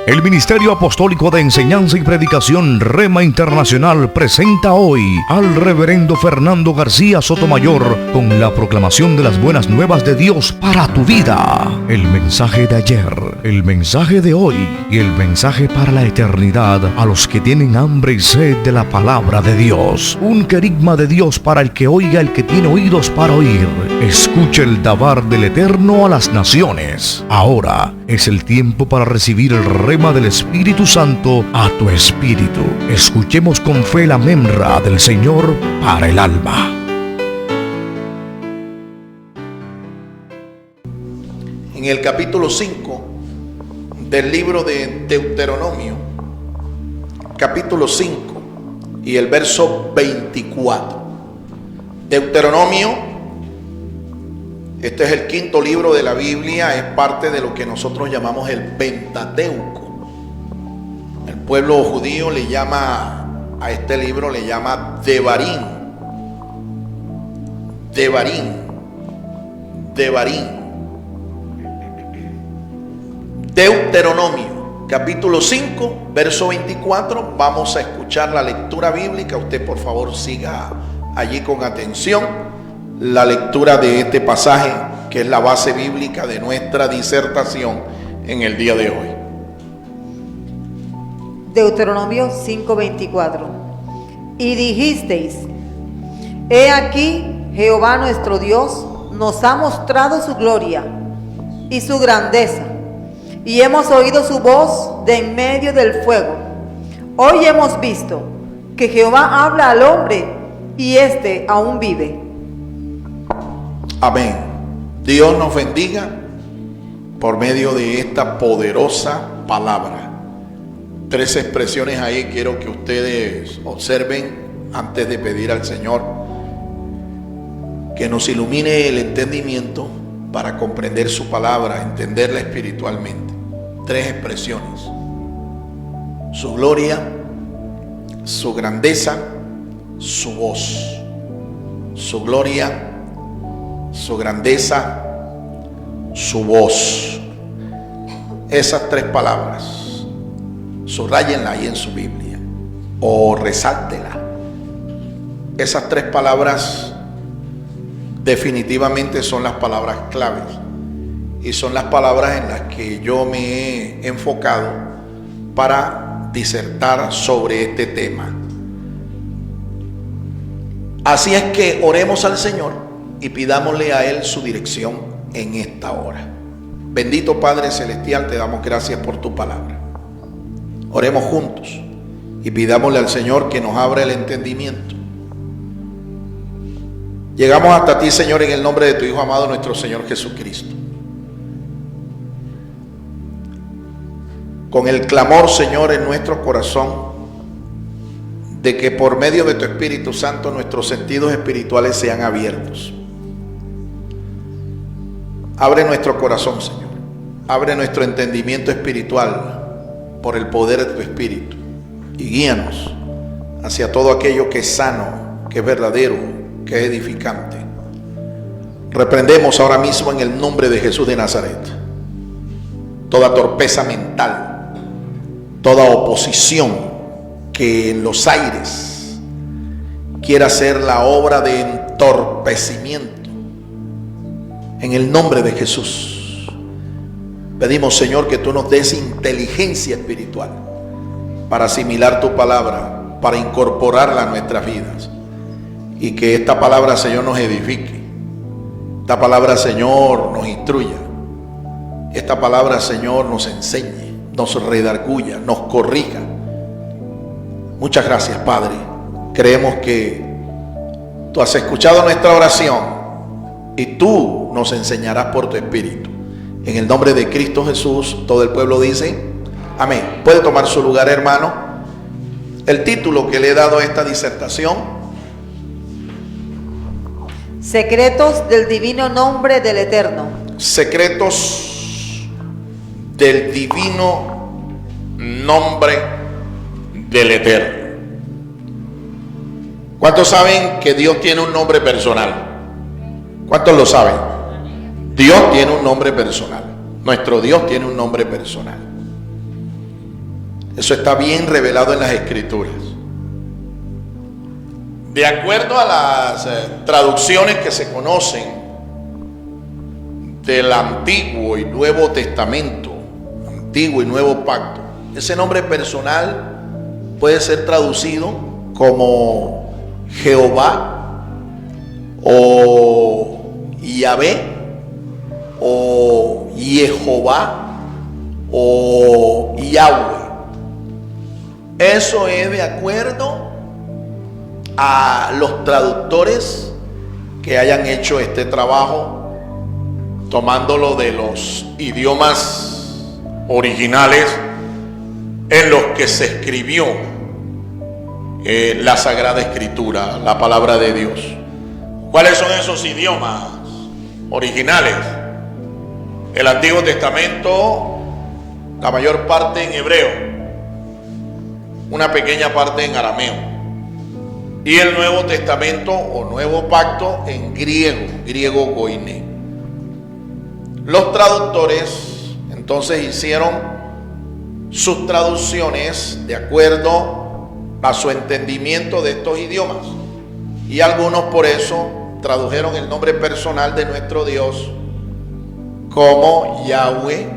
El Ministerio Apostólico de Enseñanza y Predicación Rema Internacional presenta hoy al Reverendo Fernando García Sotomayor con la proclamación de las buenas nuevas de Dios para tu vida. El mensaje de ayer, el mensaje de hoy y el mensaje para la eternidad a los que tienen hambre y sed de la palabra de Dios. Un querigma de Dios para el que oiga, el que tiene oídos para oír. Escucha el dabar del Eterno a las naciones. Ahora es el tiempo para recibir el rema del Espíritu Santo a tu espíritu. Escuchemos con fe la memra del Señor para el alma. En el capítulo 5 del libro de Deuteronomio, capítulo 5 y el verso 24. Deuteronomio, este es el quinto libro de la Biblia, es parte de lo que nosotros llamamos el Pentateuco. El pueblo judío le llama a este libro, le llama Devarim. Devarim. Devarim. Deuteronomio, capítulo 5, verso 24. Vamos a escuchar la lectura bíblica. Usted, por favor, siga allí con atención la lectura de este pasaje, que es la base bíblica de nuestra disertación en el día de hoy. Deuteronomio 5:24. Y dijisteis: He aquí, Jehová nuestro Dios nos ha mostrado su gloria y su grandeza, y hemos oído su voz de en medio del fuego. Hoy hemos visto que Jehová habla al hombre, y éste aún vive. Amén. Dios nos bendiga por medio de esta poderosa palabra. Tres expresiones ahí quiero que ustedes observen antes de pedir al Señor que nos ilumine el entendimiento para comprender su palabra, entenderla espiritualmente. Tres expresiones: su gloria, su grandeza, su voz. Su gloria, su grandeza, su voz. Esas tres palabras, subrayenla ahí en su Biblia o resáltela. Esas tres palabras definitivamente son las palabras claves y son las palabras en las que yo me he enfocado para disertar sobre este tema. Así es que oremos al Señor y pidámosle a Él su dirección en esta hora. Bendito Padre Celestial, te damos gracias por tu palabra. Oremos juntos y pidámosle al Señor que nos abra el entendimiento. Llegamos hasta ti, Señor, en el nombre de tu Hijo amado, nuestro Señor Jesucristo. Con el clamor, Señor, en nuestro corazón, de que por medio de tu Espíritu Santo nuestros sentidos espirituales sean abiertos. Abre nuestro corazón, Señor. Abre nuestro entendimiento espiritual por el poder de tu Espíritu. Y guíanos hacia todo aquello que es sano, que es verdadero, que es edificante. Reprendemos ahora mismo en el nombre de Jesús de Nazaret toda torpeza mental, toda oposición que en los aires quiera hacer la obra de entorpecimiento. En el nombre de Jesús pedimos, Señor, que tú nos des inteligencia espiritual para asimilar tu palabra, para incorporarla a nuestras vidas, y que esta palabra, Señor, nos edifique. Esta palabra, Señor, nos instruya. Esta palabra, Señor, nos enseñe, nos redarguya, nos corrija. Muchas gracias, Padre. Creemos que tú has escuchado nuestra oración y tú nos enseñarás por tu Espíritu. En el nombre de Cristo Jesús, todo el pueblo dice amén. Puede tomar su lugar, hermano. El título que le he dado a esta disertación: Secretos del divino nombre del Eterno. Secretos del divino nombre del Eterno. ¿Cuántos saben que Dios tiene un nombre personal? ¿Cuántos lo saben? Dios tiene un nombre personal. Nuestro Dios tiene un nombre personal. Eso está bien revelado en las Escrituras. De acuerdo a las traducciones que se conocen del Antiguo y Nuevo Testamento, Antiguo y Nuevo Pacto, ese nombre personal puede ser traducido como Jehová o Yahvé o Jehová o Yahweh. Eso es de acuerdo a los traductores que hayan hecho este trabajo, tomándolo de los idiomas originales en los que se escribió la Sagrada Escritura, la palabra de Dios. ¿Cuáles son esos idiomas originales? El Antiguo Testamento, la mayor parte en hebreo, una pequeña parte en arameo, y el Nuevo Testamento o Nuevo Pacto en griego koiné. Los traductores entonces hicieron sus traducciones de acuerdo a su entendimiento de estos idiomas, y algunos por eso tradujeron el nombre personal de nuestro Dios como Yahweh,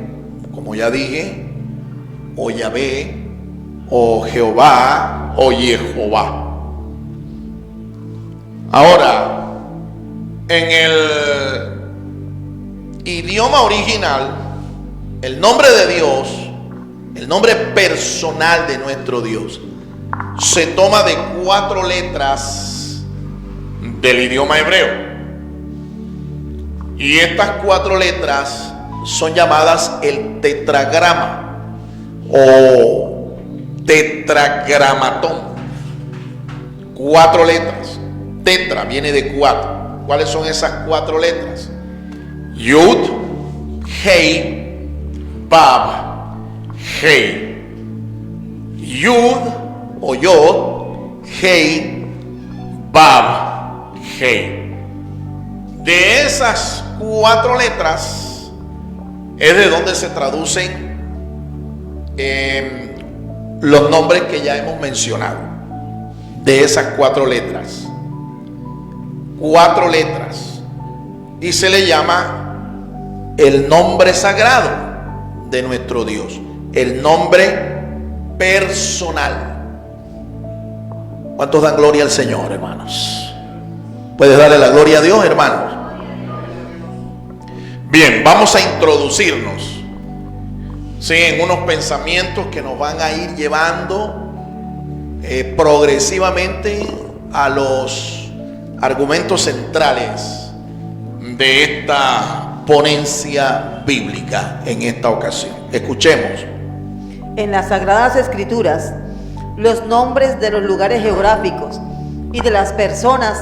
como ya dije, o Yahvé, o Jehová, o Jehová. Ahora, en el idioma original, el nombre de Dios, el nombre personal de nuestro Dios, se toma de 4 letras del idioma hebreo. Y estas 4 letras son llamadas el tetragrama o tetragramatón. 4 letras. Tetra viene de 4. ¿Cuáles son esas 4 letras? Yud, Hei, Bab, Hei. Yud o Yod, Hei, Bab, Hei. De esas 4 letras es de donde se traducen los nombres que ya hemos mencionado. De esas 4 letras. 4 letras, y se le llama el nombre sagrado de nuestro Dios, el nombre personal. ¿Cuántos dan gloria al Señor, hermanos? ¿Puedes darle la gloria a Dios, hermanos? Bien, vamos a introducirnos, sí, en unos pensamientos que nos van a ir llevando progresivamente a los argumentos centrales de esta ponencia bíblica en esta ocasión. Escuchemos. En las Sagradas Escrituras, los nombres de los lugares geográficos y de las personas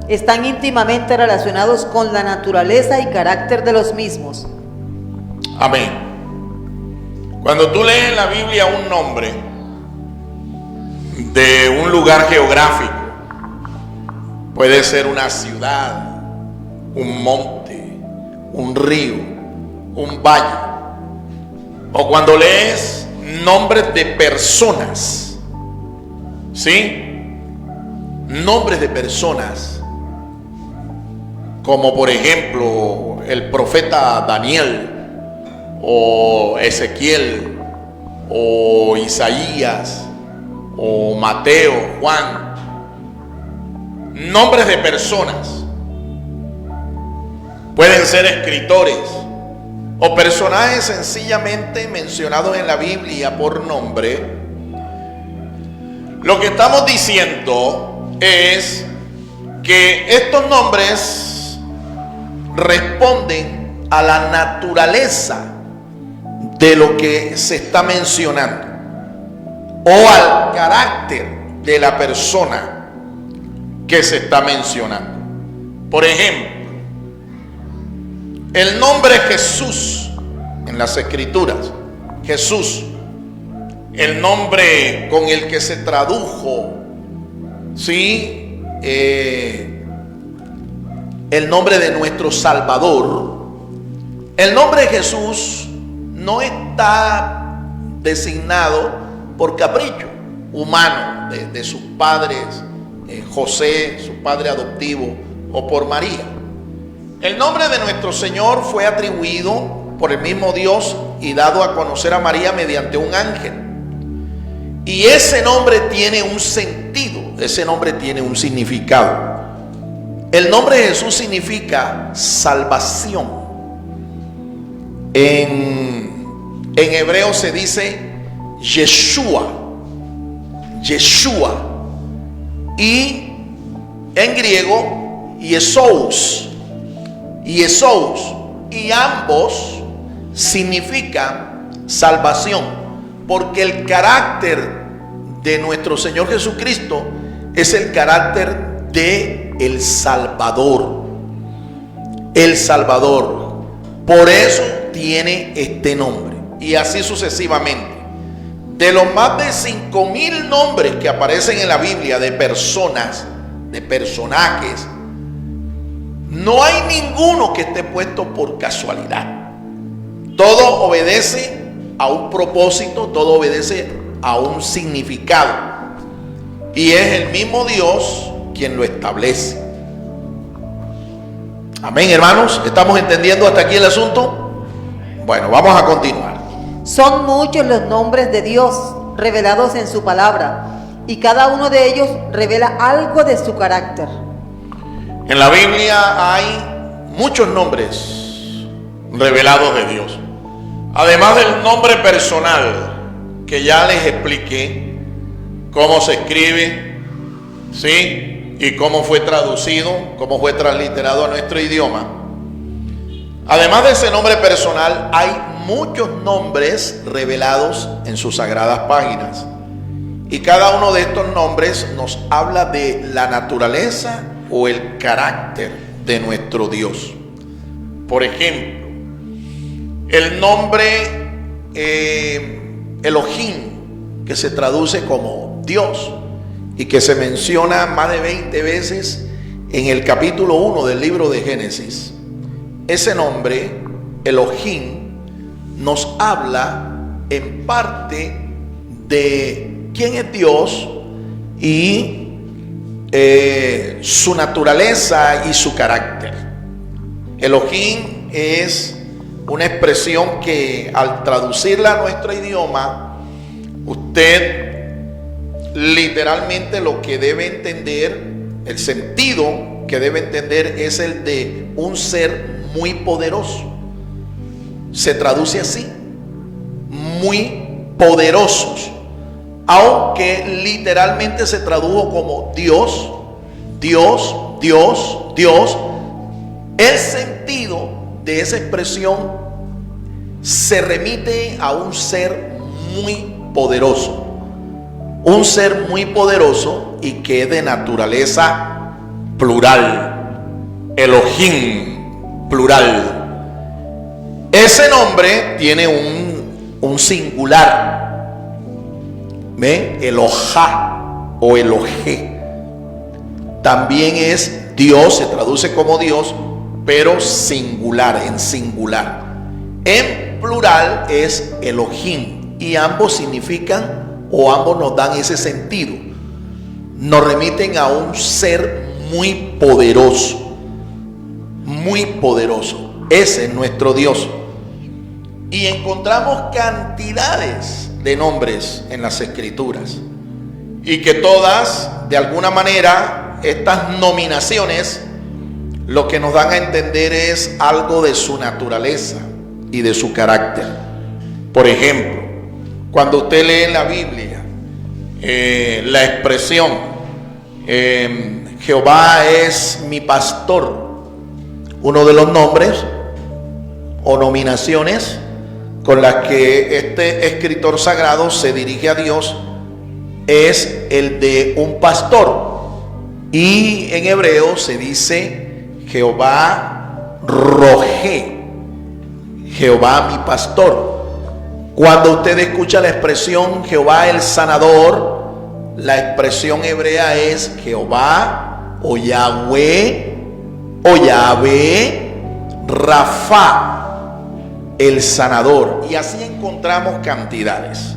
están íntimamente relacionados con la naturaleza y carácter de los mismos. Amén. Cuando tú lees en la Biblia un nombre de un lugar geográfico, puede ser una ciudad, un monte, un río, un valle. O cuando lees nombres de personas, ¿sí? Nombres de personas, como por ejemplo el profeta Daniel, o Ezequiel, o Isaías, o Mateo, Juan. Nombres de personas. Pueden ser escritores o personajes sencillamente mencionados en la Biblia por nombre. Lo que estamos diciendo es que estos nombres responden a la naturaleza de lo que se está mencionando o al carácter de la persona que se está mencionando. Por ejemplo, el nombre Jesús en las Escrituras, Jesús, el nombre con el que se tradujo, ¿sí? El nombre de nuestro Salvador. El nombre Jesús no está designado por capricho humano de sus padres, José, su padre adoptivo, o por María. El nombre de nuestro Señor fue atribuido por el mismo Dios y dado a conocer a María mediante un ángel. Y ese nombre tiene un sentido, ese nombre tiene un significado. El nombre de Jesús significa salvación. En hebreo se dice Yeshua, Yeshua, y en griego Yesous, Yesous, y ambos significan salvación, porque el carácter de nuestro Señor Jesucristo es el carácter de el Salvador, el Salvador. Por eso tiene este nombre, y así sucesivamente. De los más de 5,000 nombres que aparecen en la Biblia de personas, de personajes, no hay ninguno que esté puesto por casualidad. Todo obedece a un propósito, todo obedece a un significado, y es el mismo Dios quien lo establece. Amén, hermanos. ¿Estamos entendiendo hasta aquí el asunto? Bueno, vamos a continuar. Son muchos los nombres de Dios revelados en su palabra, y cada uno de ellos revela algo de su carácter. En la Biblia hay muchos nombres revelados de Dios. Además del nombre personal, que ya les expliqué cómo se escribe, ¿sí? Y cómo fue traducido, cómo fue transliterado a nuestro idioma. Además de ese nombre personal, hay muchos nombres revelados en sus sagradas páginas. Y cada uno de estos nombres nos habla de la naturaleza o el carácter de nuestro Dios. Por ejemplo, el nombre Elohim, que se traduce como Dios, y que se menciona más de 20 veces en el capítulo 1 del libro de Génesis. Ese nombre, Elohim, nos habla en parte de quién es Dios y su naturaleza y su carácter. Elohim es una expresión que al traducirla a nuestro idioma, usted literalmente lo que debe entender, el sentido que debe entender es el de un ser muy poderoso. Se traduce así, muy poderosos, aunque literalmente se tradujo como Dios, Dios, Dios, Dios. El sentido de esa expresión se remite a un ser muy poderoso. Un ser muy poderoso y que es de naturaleza plural. Elohim, plural. Ese nombre tiene un singular. ¿Ve? Elohá o Elohé. También es Dios, se traduce como Dios, pero singular, en singular. En plural es Elohim, y ambos significan, o ambos nos dan ese sentido, nos remiten a un ser muy poderoso, muy poderoso. Ese es nuestro Dios. Y encontramos cantidades de nombres en las Escrituras, y que todas, de alguna manera, estas nominaciones, lo que nos dan a entender es algo de su naturaleza y de su carácter. Por ejemplo, cuando usted lee en la Biblia la expresión Jehová es mi pastor, uno de los nombres o nominaciones con las que este escritor sagrado se dirige a Dios es el de un pastor, y en hebreo se dice Jehová Roje, Jehová mi pastor. Cuando usted escucha la expresión Jehová el sanador, la expresión hebrea es Jehová o Yahweh o Yahvé Rafa, el sanador. Y así encontramos cantidades.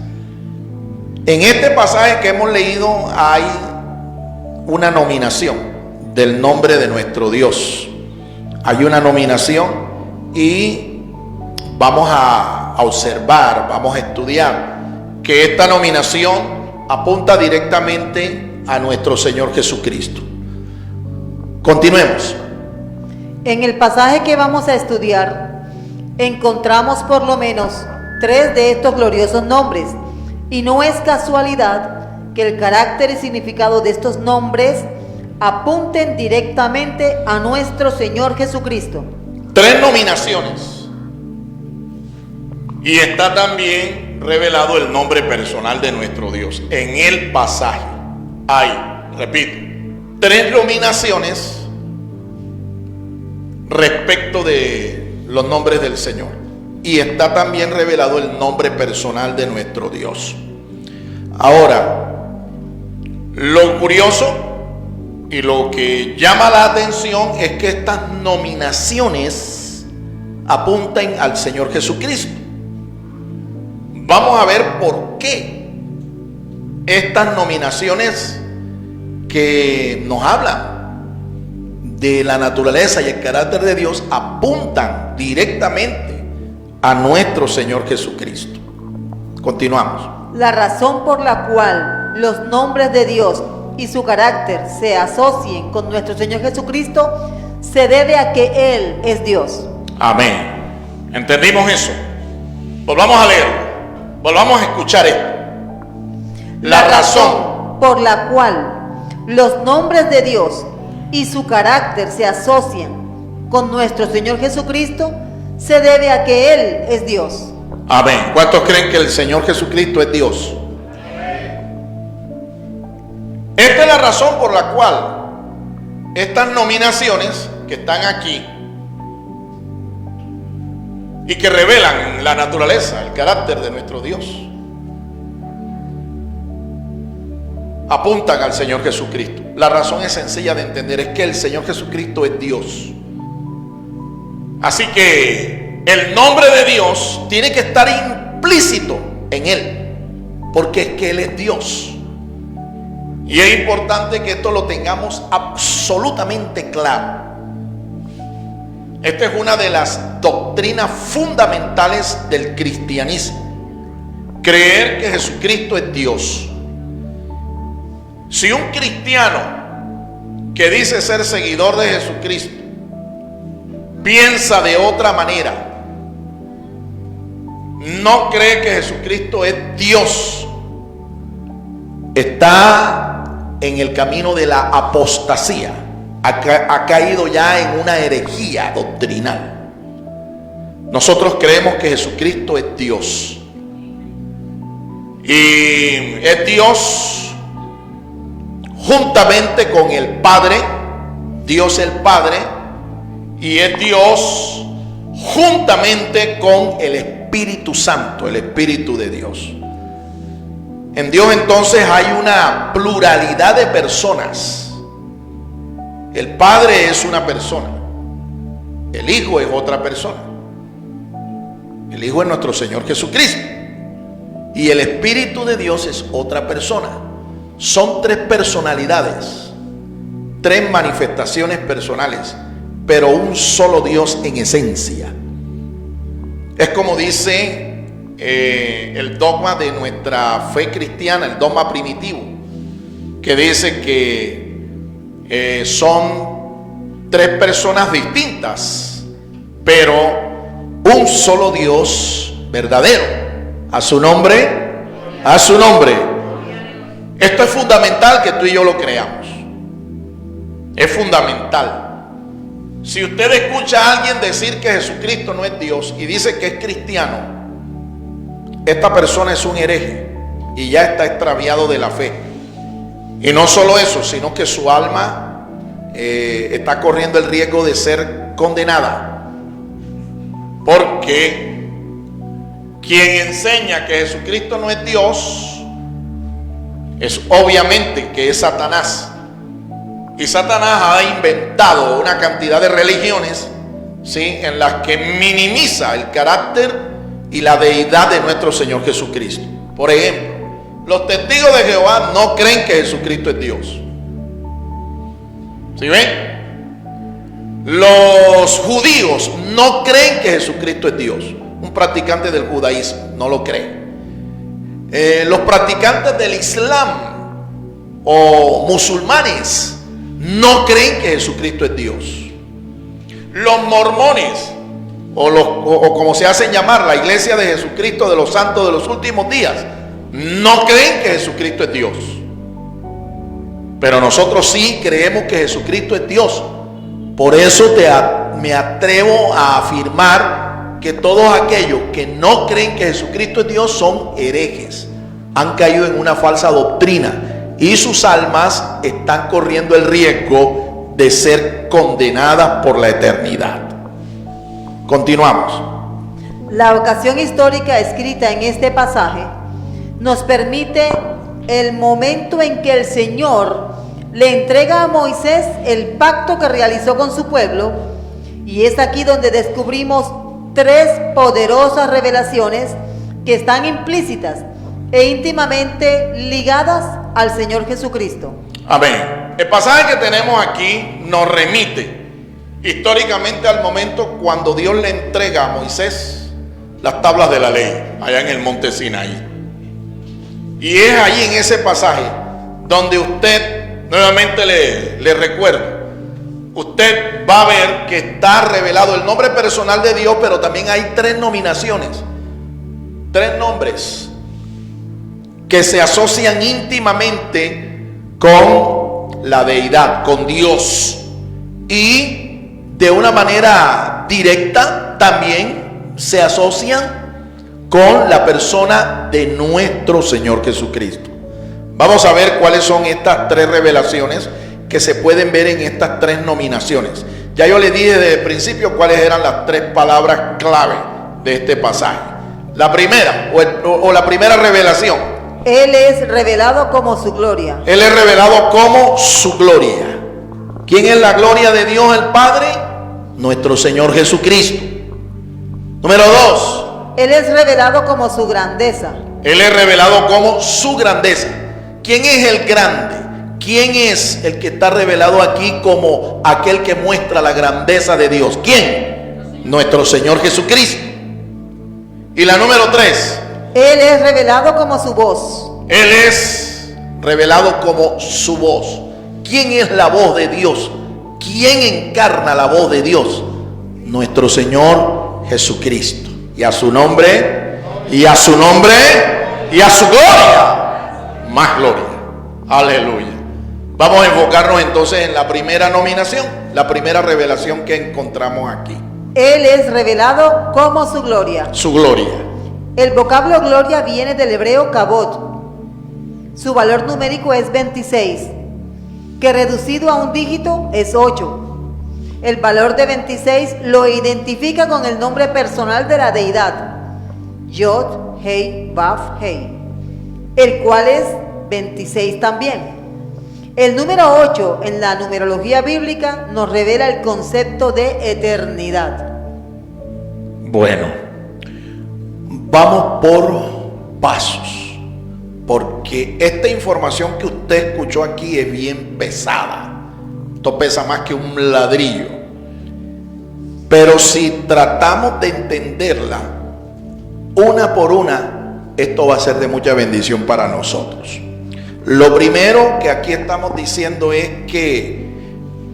En este pasaje que hemos leído hay una nominación del nombre de nuestro Dios. Hay una nominación y vamos a observar, vamos a estudiar que esta nominación apunta directamente a nuestro Señor Jesucristo. Continuemos. En el pasaje que vamos a estudiar, encontramos por lo menos 3 de estos gloriosos nombres, y no es casualidad que el carácter y significado de estos nombres apunten directamente a nuestro Señor Jesucristo. 3 nominaciones. Y está también revelado el nombre personal de nuestro Dios. En el pasaje hay, repito, 3 nominaciones respecto de los nombres del Señor. Y está también revelado el nombre personal de nuestro Dios. Ahora, lo curioso y lo que llama la atención es que estas nominaciones apuntan al Señor Jesucristo. Vamos a ver por qué estas nominaciones que nos hablan de la naturaleza y el carácter de Dios apuntan directamente a nuestro Señor Jesucristo. Continuamos. La razón por la cual los nombres de Dios y su carácter se asocien con nuestro Señor Jesucristo se debe a que Él es Dios. Amén. ¿Entendimos eso? Volvamos a leerlo. Volvamos a escuchar esto. La razón por la cual los nombres de Dios y su carácter se asocian con nuestro Señor Jesucristo se debe a que Él es Dios. Amén. ¿Cuántos creen que el Señor Jesucristo es Dios? Esta es la razón por la cual estas nominaciones que están aquí y que revelan la naturaleza, el carácter de nuestro Dios, apuntan al Señor Jesucristo. La razón es sencilla de entender, es que el Señor Jesucristo es Dios. Así que el nombre de Dios tiene que estar implícito en Él, porque es que Él es Dios. Y es importante que esto lo tengamos absolutamente claro. Esta es una de las doctrinas fundamentales del cristianismo. Creer que Jesucristo es Dios. Si un cristiano que dice ser seguidor de Jesucristo piensa de otra manera, no cree que Jesucristo es Dios, está en el camino de la apostasía, ha caído ya en una herejía doctrinal. Nosotros creemos que Jesucristo es Dios, y es Dios juntamente con el Padre, Dios el Padre, y es Dios juntamente con el Espíritu Santo, el Espíritu de Dios. En Dios entonces hay una pluralidad de personas. El Padre es una persona, el Hijo es otra persona, el Hijo es nuestro Señor Jesucristo, y el Espíritu de Dios es otra persona. Son 3 personalidades, 3 manifestaciones personales, pero un solo Dios en esencia. Es como dice el dogma de nuestra fe cristiana, el dogma primitivo, que dice que son 3 personas distintas, pero un solo Dios verdadero. A su nombre, a su nombre. Esto es fundamental que tú y yo lo creamos. Es fundamental. Si usted escucha a alguien decir que Jesucristo no es Dios y dice que es cristiano, esta persona es un hereje y ya está extraviado de la fe. Y no solo eso, sino que su alma está corriendo el riesgo de ser condenada, porque quien enseña que Jesucristo no es Dios es obviamente que es Satanás. Y Satanás ha inventado una cantidad de religiones, ¿sí?, en las que minimiza el carácter y la deidad de nuestro Señor Jesucristo. Por ejemplo, Los testigos de Jehová no creen que Jesucristo es Dios. ¿Sí ven? Los judíos no creen que Jesucristo es Dios. Un practicante del judaísmo no lo cree. Los practicantes del Islam o musulmanes no creen que Jesucristo es Dios. Los mormones o como se hacen llamar, la iglesia de Jesucristo de los santos de los últimos días, no creen que Jesucristo es Dios. Pero nosotros sí creemos que Jesucristo es Dios. Por eso me atrevo a afirmar que todos aquellos que no creen que Jesucristo es Dios son herejes. Han caído en una falsa doctrina y sus almas están corriendo el riesgo de ser condenadas por la eternidad. Continuamos. La ocasión histórica escrita en este pasaje nos permite el momento en que el Señor le entrega a Moisés el pacto que realizó con su pueblo, y es aquí donde descubrimos tres poderosas revelaciones que están implícitas e íntimamente ligadas al Señor Jesucristo. Amén. El pasaje que tenemos aquí nos remite históricamente al momento cuando Dios le entrega a Moisés las tablas de la ley allá en el monte Sinaí. Y es allí en ese pasaje donde usted, nuevamente le recuerdo, usted va a ver que está revelado el nombre personal de Dios, pero también hay tres nominaciones, tres nombres que se asocian íntimamente con la deidad, con Dios, y de una manera directa también se asocian con la persona de nuestro Señor Jesucristo. Vamos a ver cuáles son estas tres revelaciones que se pueden ver en estas tres nominaciones. Ya yo les dije desde el principio cuáles eran las tres palabras clave de este pasaje. La primera, o la primera revelación. Él es revelado como su gloria. Él es revelado como su gloria. ¿Quién es la gloria de Dios el Padre? Nuestro Señor Jesucristo. Número dos. Él es revelado como su grandeza. Él es revelado como su grandeza. ¿Quién es el grande? ¿Quién es el que está revelado aquí como aquel que muestra la grandeza de Dios? ¿Quién? Nuestro Señor Jesucristo. Y la número tres. Él es revelado como su voz. Él es revelado como su voz. ¿Quién es la voz de Dios? ¿Quién encarna la voz de Dios? Nuestro Señor Jesucristo. Y a su nombre, y a su nombre, y a su gloria, más gloria. Aleluya. Vamos a enfocarnos entonces en la primera nominación, la primera revelación que encontramos aquí. Él es revelado como su gloria. Su gloria. El vocablo gloria viene del hebreo kabod. Su valor numérico es 26, que reducido a un dígito es 8. El valor de 26 lo identifica con el nombre personal de la deidad, Yod, Hei, Vav, Hei, el cual es 26 también. El número 8 en la numerología bíblica nos revela el concepto de eternidad. Bueno, vamos por pasos, porque esta información que usted escuchó aquí es bien pesada. Esto pesa más que un ladrillo. Pero si tratamos de entenderla una por una, esto va a ser de mucha bendición para nosotros. Lo primero que aquí estamos diciendo es que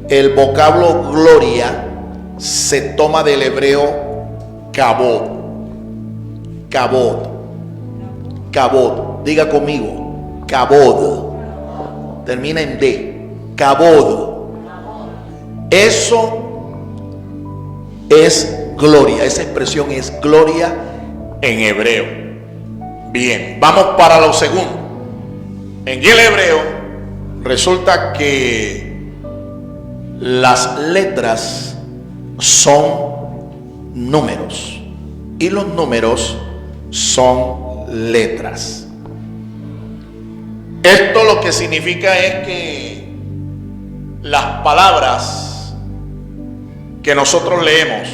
el vocablo gloria se toma del hebreo kabod. Kabod. Kabod. Diga conmigo. Kabod. Termina en D. Kabod. Eso es gloria. Esa expresión es gloria en hebreo. Bien, vamos para lo segundo. En el hebreo resulta que las letras son números y los números son letras. Esto lo que significa es que las palabras que nosotros leemos,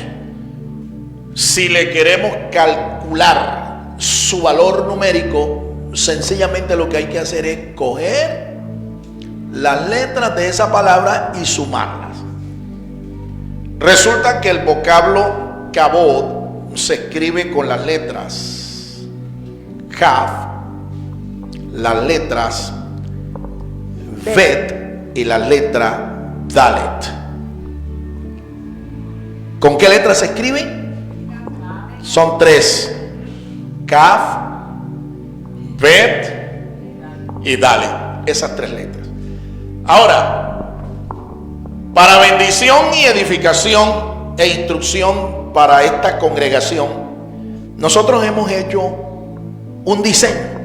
si le queremos calcular su valor numérico, sencillamente lo que hay que hacer es coger las letras de esa palabra y sumarlas. Resulta que el vocablo kabod se escribe con las letras Kaf, las letras Bet y la letra Dalet. ¿Con qué letras se escriben? Son tres: Kaf, Bet y Dalet. Esas tres letras. Ahora, para bendición y edificación e instrucción para esta congregación, nosotros hemos hecho un diseño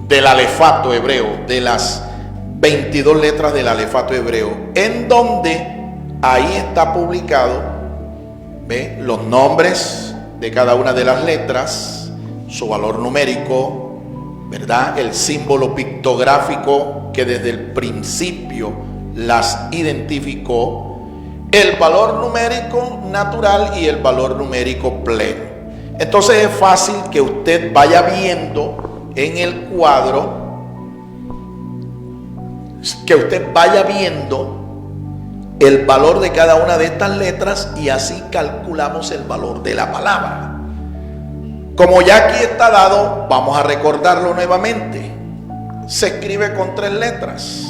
del alefato hebreo, de las 22 letras del alefato hebreo, en donde ahí está publicado, ¿ve?, los nombres de cada una de las letras, su valor numérico, ¿verdad?, el símbolo pictográfico que desde el principio las identificó, el valor numérico natural y el valor numérico pleno. Entonces es fácil que usted vaya viendo en el cuadro, que usted vaya viendo el valor de cada una de estas letras, y así calculamos el valor de la palabra. Como ya aquí está dado, vamos a recordarlo nuevamente. Se escribe con tres letras: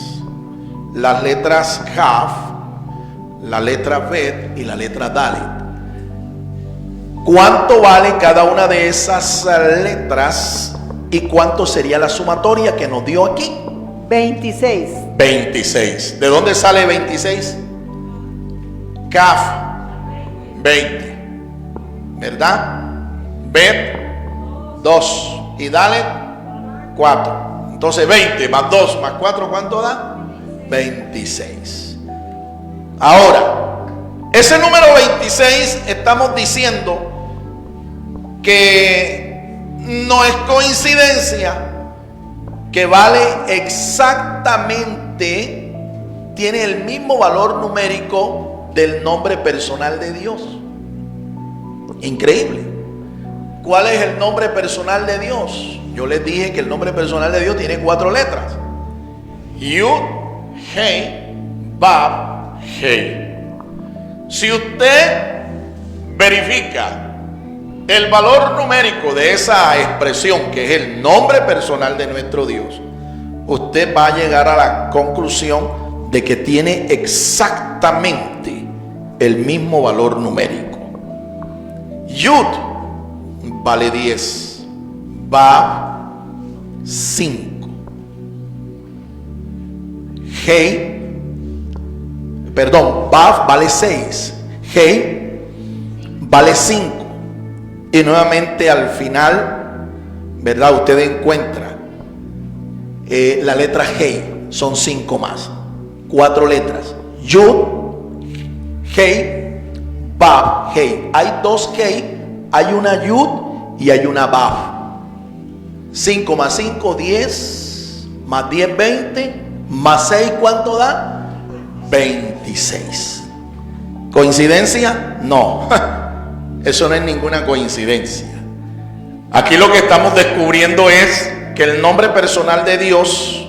las letras Kaf, la letra Bet y la letra Dalet. ¿Cuánto vale cada una de esas letras y cuánto sería la sumatoria que nos dio aquí? 26. 26. ¿De dónde sale 26? Kaf, 20, ¿verdad? Bet, 2 y Dalet, 4. Entonces 20 más 2 más 4, ¿cuánto da? 26. Ahora, ese número 26 estamos diciendo que no es coincidencia que vale exactamente, tiene el mismo valor numérico del nombre personal de Dios. Increíble. ¿Cuál es el nombre personal de Dios? Yo les dije que el nombre personal de Dios tiene 4 letras: Yud, Hei, Vav, Hei. Si usted verifica el valor numérico de esa expresión, que es el nombre personal de nuestro Dios, usted va a llegar a la conclusión de que tiene exactamente el mismo valor numérico. Yud vale 10, Vav 5, Vav vale 6, Hei vale 5. Y nuevamente al final, ¿verdad?, usted encuentra la letra Hei, son 5 más, 4 letras: Yud, Hei, Vav, Hei. Hay 2 Hei, hay una Yud y hay una Vav. 5 más 5, 10, más 10, 20, más 6, ¿cuánto da? 26. ¿Coincidencia? No. Eso no es ninguna coincidencia. Aquí lo que estamos descubriendo es que el nombre personal de Dios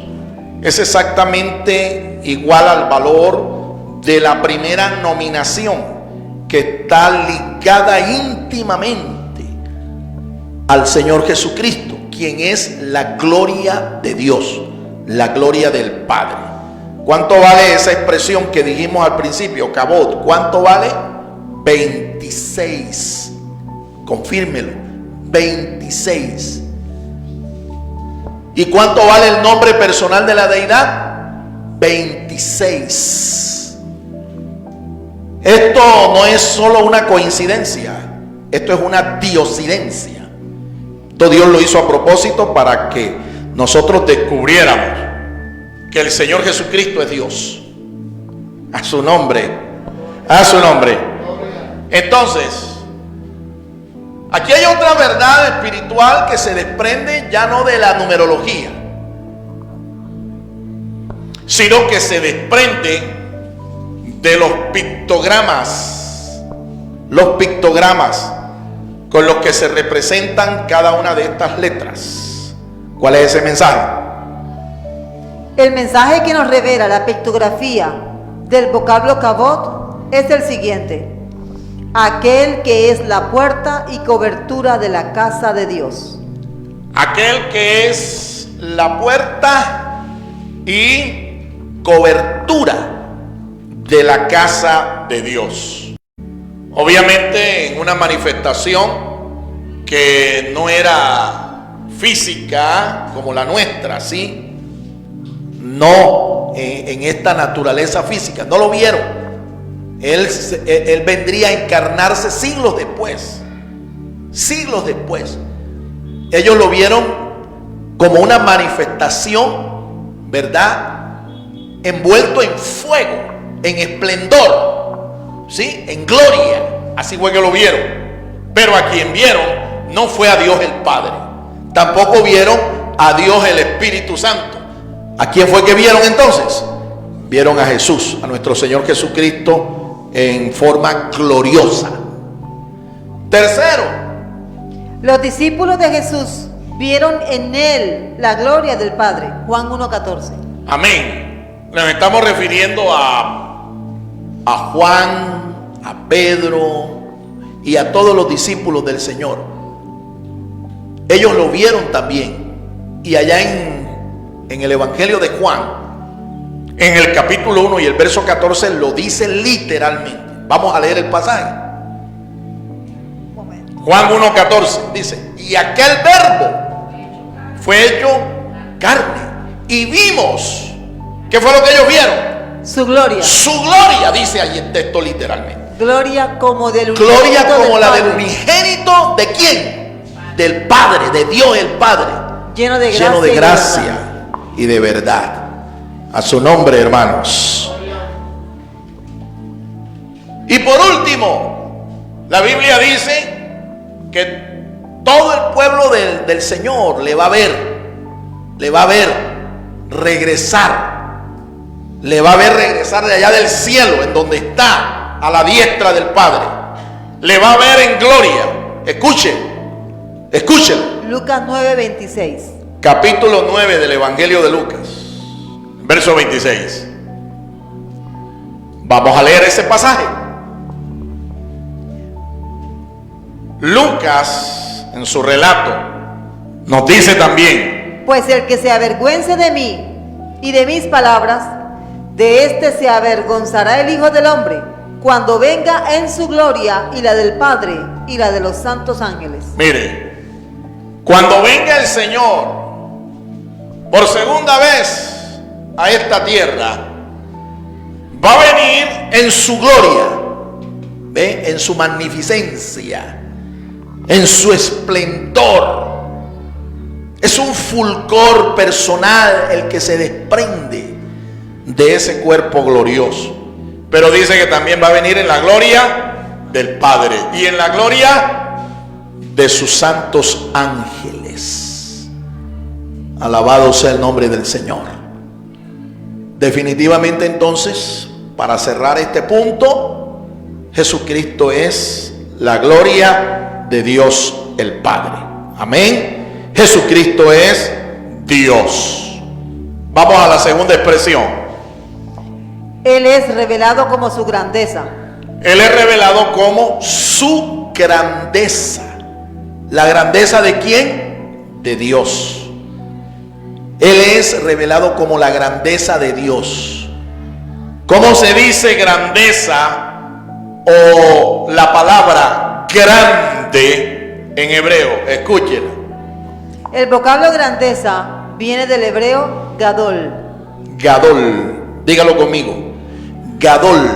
es exactamente igual al valor de la primera nominación, que está ligada íntimamente al Señor Jesucristo, quien es la gloria de Dios, la gloria del Padre. ¿Cuánto vale esa expresión que dijimos al principio, kabod? ¿Cuánto vale? 26. Confírmelo. 26. ¿Y cuánto vale el nombre personal de la deidad? 26. Esto no es solo una coincidencia, esto es una diosidencia. Esto Dios lo hizo a propósito para que nosotros descubriéramos que el Señor Jesucristo es Dios. A su nombre, a su nombre. Entonces, aquí hay otra verdad espiritual que se desprende ya no de la numerología, sino que se desprende de los pictogramas con los que se representan cada una de estas letras. ¿Cuál es ese mensaje? El mensaje que nos revela la pictografía del vocablo Kavod es el siguiente: aquel que es la puerta y cobertura de la casa de Dios. Aquel que es la puerta y cobertura de la casa de Dios. Obviamente en una manifestación que no era física como la nuestra, ¿sí? No en esta naturaleza física, no lo vieron. Él vendría a encarnarse siglos después. Siglos después. Ellos lo vieron como una manifestación, ¿verdad? Envuelto en fuego, en esplendor, ¿sí? En gloria. Así fue que lo vieron. Pero a quien vieron no fue a Dios el Padre. Tampoco vieron a Dios el Espíritu Santo. ¿A quién fue que vieron entonces? Vieron a Jesús, a nuestro Señor Jesucristo en forma gloriosa. Tercero, los discípulos de Jesús vieron en él la gloria del Padre. Juan 1:14. Amén. Nos estamos refiriendo a Juan, a Pedro y a todos los discípulos del Señor. Ellos lo vieron también. Y allá en el Evangelio de Juan, en el capítulo 1 y el verso 14, lo dice literalmente. Vamos a leer el pasaje. Juan 1:14 dice: y aquel verbo fue hecho carne y vimos. ¿Qué fue lo que ellos vieron? Su gloria. Su gloria, dice allí el texto literalmente. Gloria como del unigénito. Gloria como la del Padre. unigénito, ¿de quién? Del Padre, de Dios el Padre. Lleno de gracia. Lleno de gracia y de verdad. A su nombre, hermanos. Y por último, la Biblia dice que todo el pueblo del Señor le va a ver regresar, le va a ver regresar de allá del cielo, en donde está, a la diestra del Padre, le va a ver en gloria. Escuchen. Lucas 9:26. Capítulo 9 del Evangelio de Lucas, verso 26. Vamos a leer ese pasaje. Lucas, en su relato, nos dice también: pues el que se avergüence de mí y de mis palabras, de éste se avergonzará el Hijo del Hombre, cuando venga en su gloria y la del Padre y la de los santos ángeles. Mire, cuando venga el Señor por segunda vez a esta tierra, va a venir en su gloria, ¿ve? En su magnificencia, en su esplendor. Es un fulgor personal el que se desprende de ese cuerpo glorioso. Pero dice que también va a venir en la gloria del Padre y en la gloria de sus santos ángeles. Alabado sea el nombre del Señor. Definitivamente entonces, para cerrar este punto, Jesucristo es la gloria de Dios el Padre. Amén. Jesucristo es Dios. Vamos a la segunda expresión. Él es revelado como su grandeza. Él es revelado como su grandeza. ¿La grandeza de quién? De Dios. Él es revelado como la grandeza de Dios. ¿Cómo se dice grandeza o la palabra grande en hebreo? Escúchenla. El vocablo grandeza viene del hebreo gadol. Gadol, dígalo conmigo. Gadol.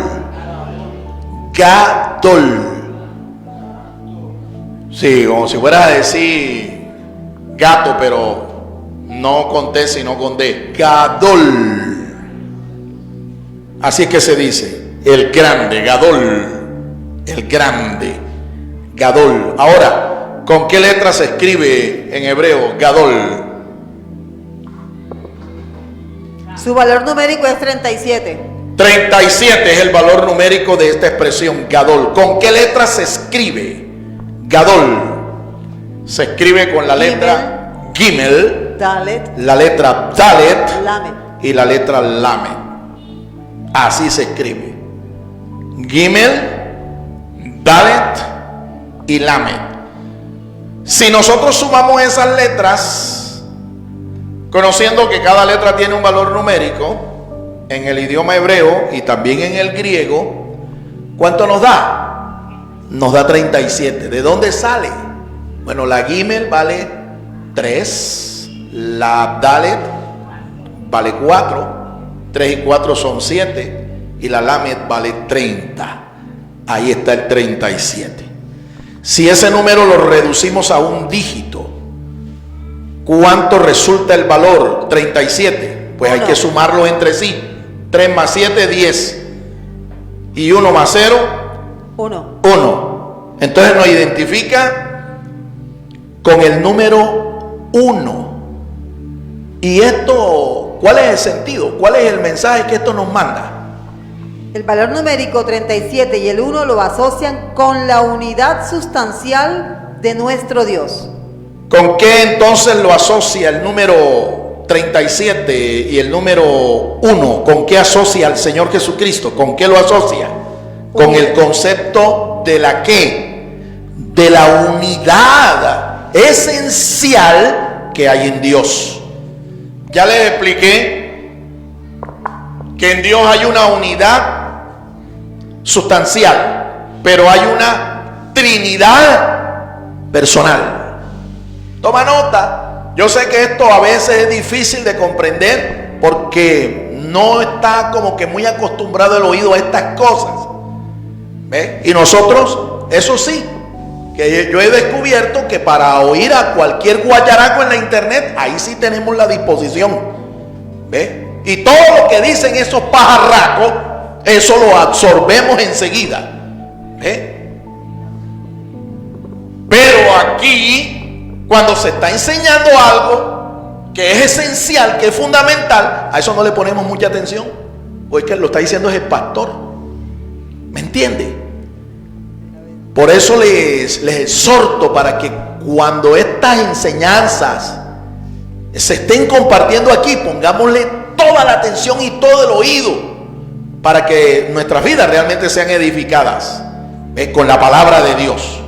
Gadol. Sí, como si fueras a decir gato, pero no con T sino con D. Gadol. Así es que se dice. El grande, Gadol. El grande, Gadol. Ahora, ¿con qué letra se escribe en hebreo Gadol? Su valor numérico es 37. 37 es el valor numérico de esta expresión Gadol. ¿Con qué letra se escribe Gadol se escribe con la letra Gimel, Dalet, la letra Dalet Lamed. y la letra Lamed. Así se escribe. Gimel, Dalet y Lamed. Si nosotros sumamos esas letras, conociendo que cada letra tiene un valor numérico en el idioma hebreo y también en el griego, ¿cuánto nos da? Nos da 37. ¿De dónde sale? Bueno, la Gimel vale 3, la Dalet vale 4, 3 y 4 son 7 y la Lamed vale 30. Ahí está el 37. Si ese número lo reducimos a un dígito, ¿cuánto resulta el valor? 37. Pues hay que sumarlo entre sí. 3 más 7, 10. Y 1 más 0, 1. Entonces nos identifica con el número 1. Y esto, ¿cuál es el sentido? ¿Cuál es el mensaje que esto nos manda? El valor numérico 37 y el 1 lo asocian con la unidad sustancial de nuestro Dios. ¿Con qué entonces lo asocia el número 37 y el número 1? ¿Con qué asocia al Señor Jesucristo? ¿Con qué lo asocia? Con el concepto de la ¿qué? De la unidad esencial que hay en Dios. Ya les expliqué que en Dios hay una unidad sustancial, pero hay una Trinidad personal. Toma nota. Yo sé que esto a veces es difícil de comprender porque no está como que muy acostumbrado el oído a estas cosas. ¿Ve? Y nosotros, eso sí, que yo he descubierto que para oír a cualquier guayaraco en la internet, ahí sí tenemos la disposición. ¿Ve? Y todo lo que dicen esos pajarracos, eso lo absorbemos enseguida. ¿Ve? Pero aquí, cuando se está enseñando algo que es esencial, que es fundamental, a eso no le ponemos mucha atención. O es que lo está diciendo es el pastor. ¿Me entiende? Por eso les exhorto para que cuando estas enseñanzas se estén compartiendo aquí, pongámosle toda la atención y todo el oído para que nuestras vidas realmente sean edificadas con la palabra de Dios,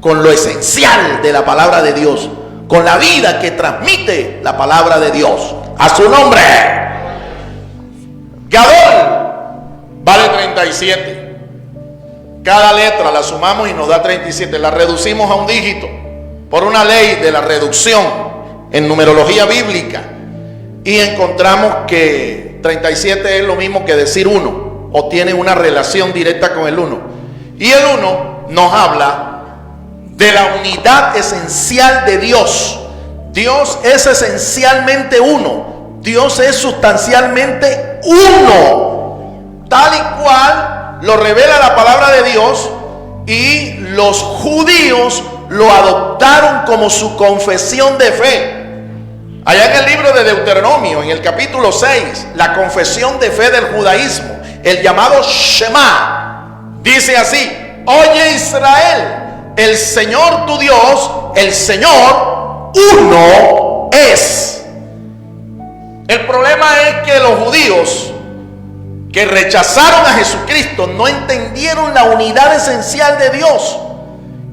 con lo esencial de la palabra de Dios, con la vida que transmite la palabra de Dios. A su nombre. Gadol vale 37. Cada letra la sumamos y nos da 37. La reducimos a un dígito por una ley de la reducción en numerología bíblica. Y encontramos que 37 es lo mismo que decir 1, o tiene una relación directa con el 1. Y el 1 nos habla de la unidad esencial de Dios. Dios es esencialmente uno. Dios es sustancialmente uno. Tal y cual lo revela la palabra de Dios, y los judíos lo adoptaron como su confesión de fe. Allá en el libro de Deuteronomio, en el capítulo 6, la confesión de fe del judaísmo, el llamado Shema, dice así: oye Israel, el Señor tu Dios, el Señor uno es. El problema es que los judíos que rechazaron a Jesucristo no entendieron la unidad esencial de Dios,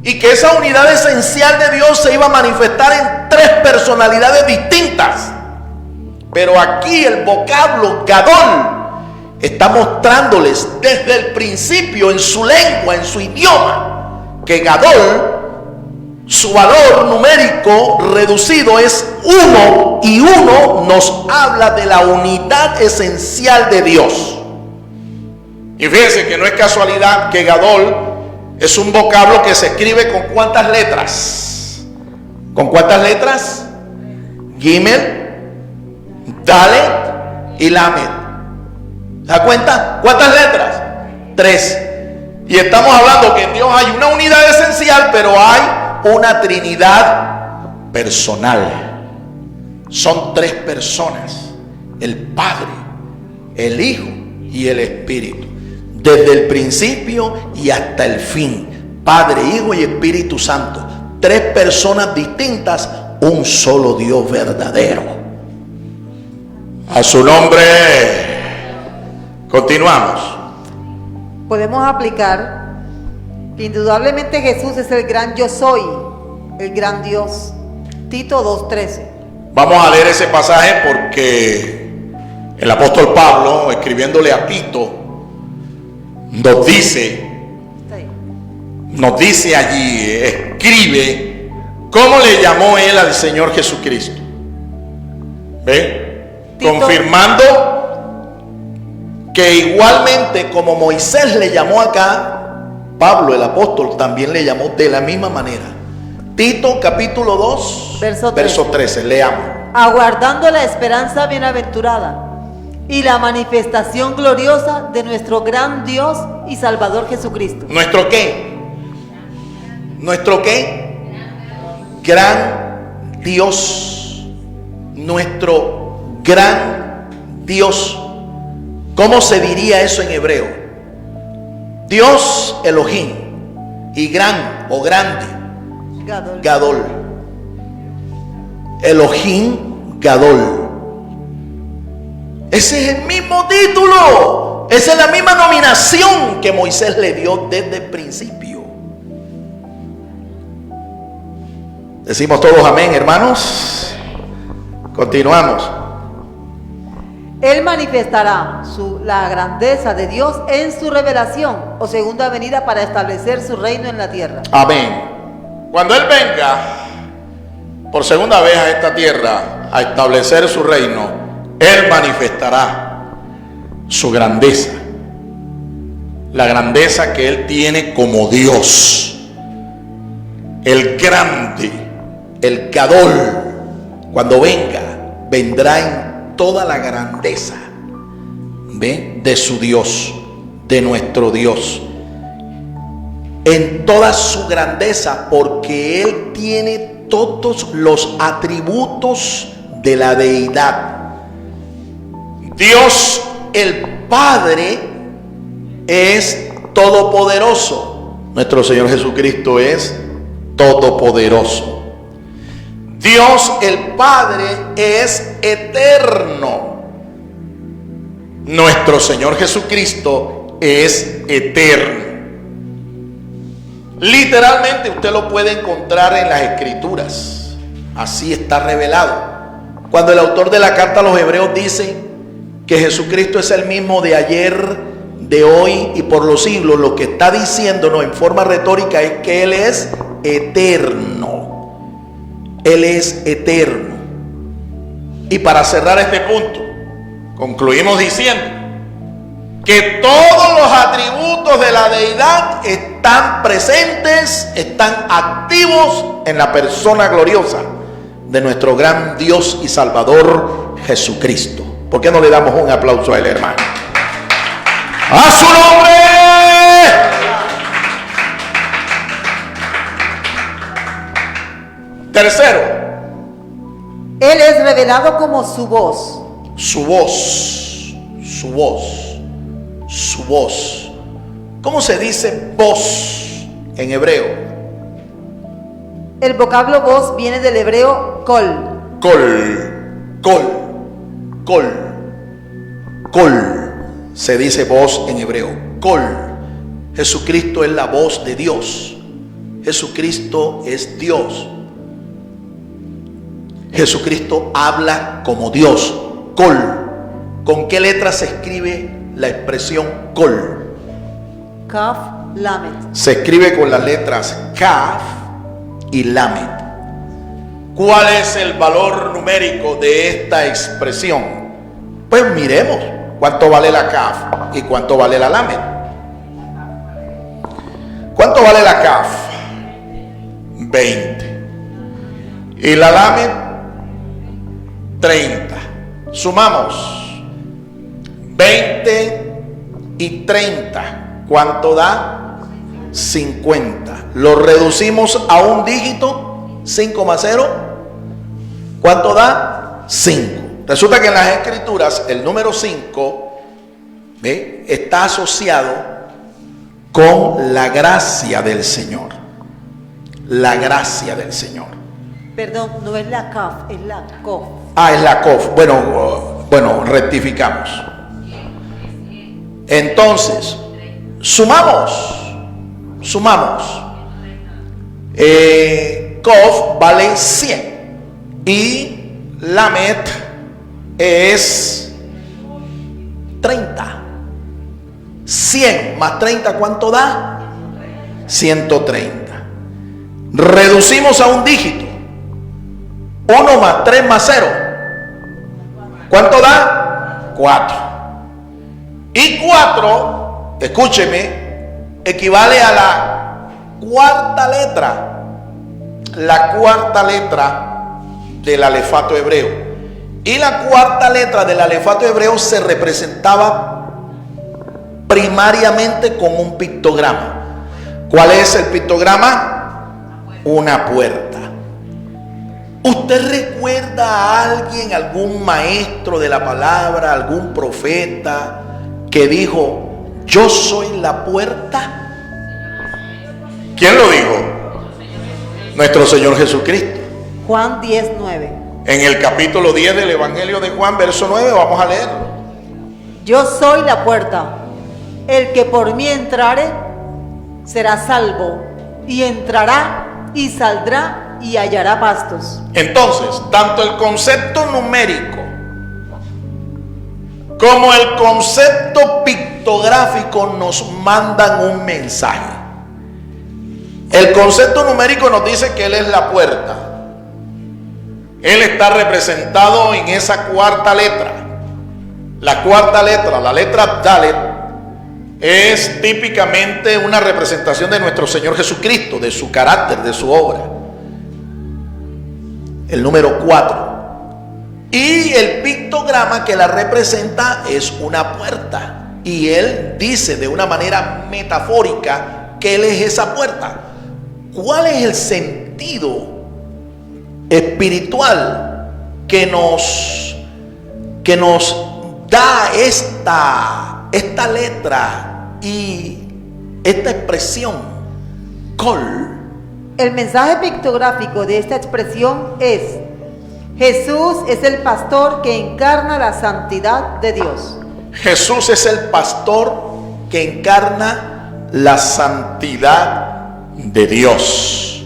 y que esa unidad esencial de Dios se iba a manifestar en 3 personalidades distintas. Pero aquí el vocablo Gadol está mostrándoles desde el principio en su lengua, en su idioma, que Gadol, su valor numérico reducido es 1, y 1 nos habla de la unidad esencial de Dios. Y fíjense que no es casualidad que Gadol es un vocablo que se escribe con ¿cuántas letras? ¿Con cuántas letras? Gimel, Dalet y Lamed. ¿Se da cuenta? ¿Cuántas letras? 3. Y estamos hablando que en Dios hay una unidad esencial, pero hay una Trinidad personal. Son 3 personas: el Padre, el Hijo y el Espíritu. Desde el principio y hasta el fin, Padre, Hijo y Espíritu Santo. Tres personas distintas, un solo Dios verdadero. A su nombre. Continuamos. Podemos aplicar que indudablemente Jesús es el gran yo soy, el gran Dios. Tito 2:13. Vamos a leer ese pasaje porque el apóstol Pablo, escribiéndole a Tito, nos dice allí, escribe cómo le llamó él al Señor Jesucristo. ¿Ve? Tito. Confirmando que igualmente como Moisés le llamó acá, Pablo el apóstol también le llamó de la misma manera. Tito capítulo 2 verso 13, leamos. Aguardando la esperanza bienaventurada y la manifestación gloriosa de nuestro gran Dios y Salvador Jesucristo. ¿Nuestro qué? ¿Nuestro qué? Gran Dios. Nuestro gran Dios. ¿Cómo se diría eso en hebreo? Dios Elohim y gran o grande Gadol. Elohim Gadol. Ese es el mismo título. Esa es la misma nominación que Moisés le dio desde el principio. Decimos todos amén, hermanos. Continuamos. Él manifestará la grandeza de Dios en su revelación o segunda venida para establecer su reino en la tierra. Amén. Cuando Él venga por segunda vez a esta tierra a establecer su reino, Él manifestará su grandeza. La grandeza que Él tiene como Dios. El grande, el Gadol, cuando venga, vendrá en toda la grandeza, ¿ve? De su Dios, de nuestro Dios, en toda su grandeza, porque Él tiene todos los atributos de la deidad. Dios el Padre es todopoderoso. Nuestro Señor Jesucristo es todopoderoso. Dios el Padre es eterno. Nuestro Señor Jesucristo es eterno. Literalmente usted lo puede encontrar en las Escrituras. Así está revelado. Cuando el autor de la carta a los Hebreos dice que Jesucristo es el mismo de ayer, de hoy y por los siglos, lo que está diciéndonos en forma retórica es que Él es eterno. Él es eterno. Y para cerrar este punto, concluimos diciendo que todos los atributos de la deidad están presentes, están activos en la persona gloriosa de nuestro gran Dios y Salvador Jesucristo. ¿Por qué no le damos un aplauso a él, hermano? ¡A su nombre! Tercero, Él es revelado como su voz. Su voz, su voz, su voz. ¿Cómo se dice voz en hebreo? El vocablo voz viene del hebreo kol. Kol. Se dice voz en hebreo. Kol. Jesucristo es la voz de Dios. Jesucristo es Dios. Jesucristo habla como Dios. Kol. ¿Con qué letra se escribe la expresión kol? Kaf, lamet. Se escribe con las letras Kaf y Lamet. ¿Cuál es el valor numérico de esta expresión? Pues miremos cuánto vale la Kaf y cuánto vale la Lamet. ¿Cuánto vale la Kaf? 20. Y la Lamet, 30. Sumamos 20 y 30. ¿Cuánto da? 50. Lo reducimos a un dígito, 5 más 0. ¿Cuánto da? 5. Resulta que en las Escrituras el número 5 está asociado con la gracia del Señor. La gracia del Señor. Perdón, no es la CAF, es la COF. Ah, es la COF. Bueno, rectificamos. Entonces, sumamos. COF vale 100 y Lamet es 30. 100 más 30, ¿cuánto da? 130. Reducimos a un dígito. 1 más 3 más 0. ¿Cuánto da? 4. Y 4, escúcheme, equivale a la cuarta letra. La cuarta letra del alefato hebreo. Y la cuarta letra del alefato hebreo se representaba primariamente con un pictograma. ¿Cuál es el pictograma? Una puerta. ¿Usted recuerda a alguien, algún maestro de la palabra, algún profeta que dijo: yo soy la puerta? ¿Quién lo dijo? Nuestro Señor Jesucristo. Juan 10:9. En el capítulo 10 del Evangelio de Juan, verso 9, vamos a leerlo. Yo soy la puerta. El que por mí entrare será salvo, y entrará y saldrá y hallará pastos. Entonces, tanto el concepto numérico como el concepto pictográfico nos mandan un mensaje. El concepto numérico nos dice que Él es la puerta. Él está representado en esa cuarta letra. La cuarta letra, la letra Dalet, es típicamente una representación de nuestro Señor Jesucristo, de su carácter, de su obra. El número 4. Y el pictograma que la representa es una puerta. Y Él dice de una manera metafórica que Él es esa puerta. ¿Cuál es el sentido espiritual que nos da esta letra y esta expresión? Col. El mensaje pictográfico de esta expresión es: Jesús es el pastor que encarna la santidad de Dios. Jesús es el pastor que encarna la santidad de Dios.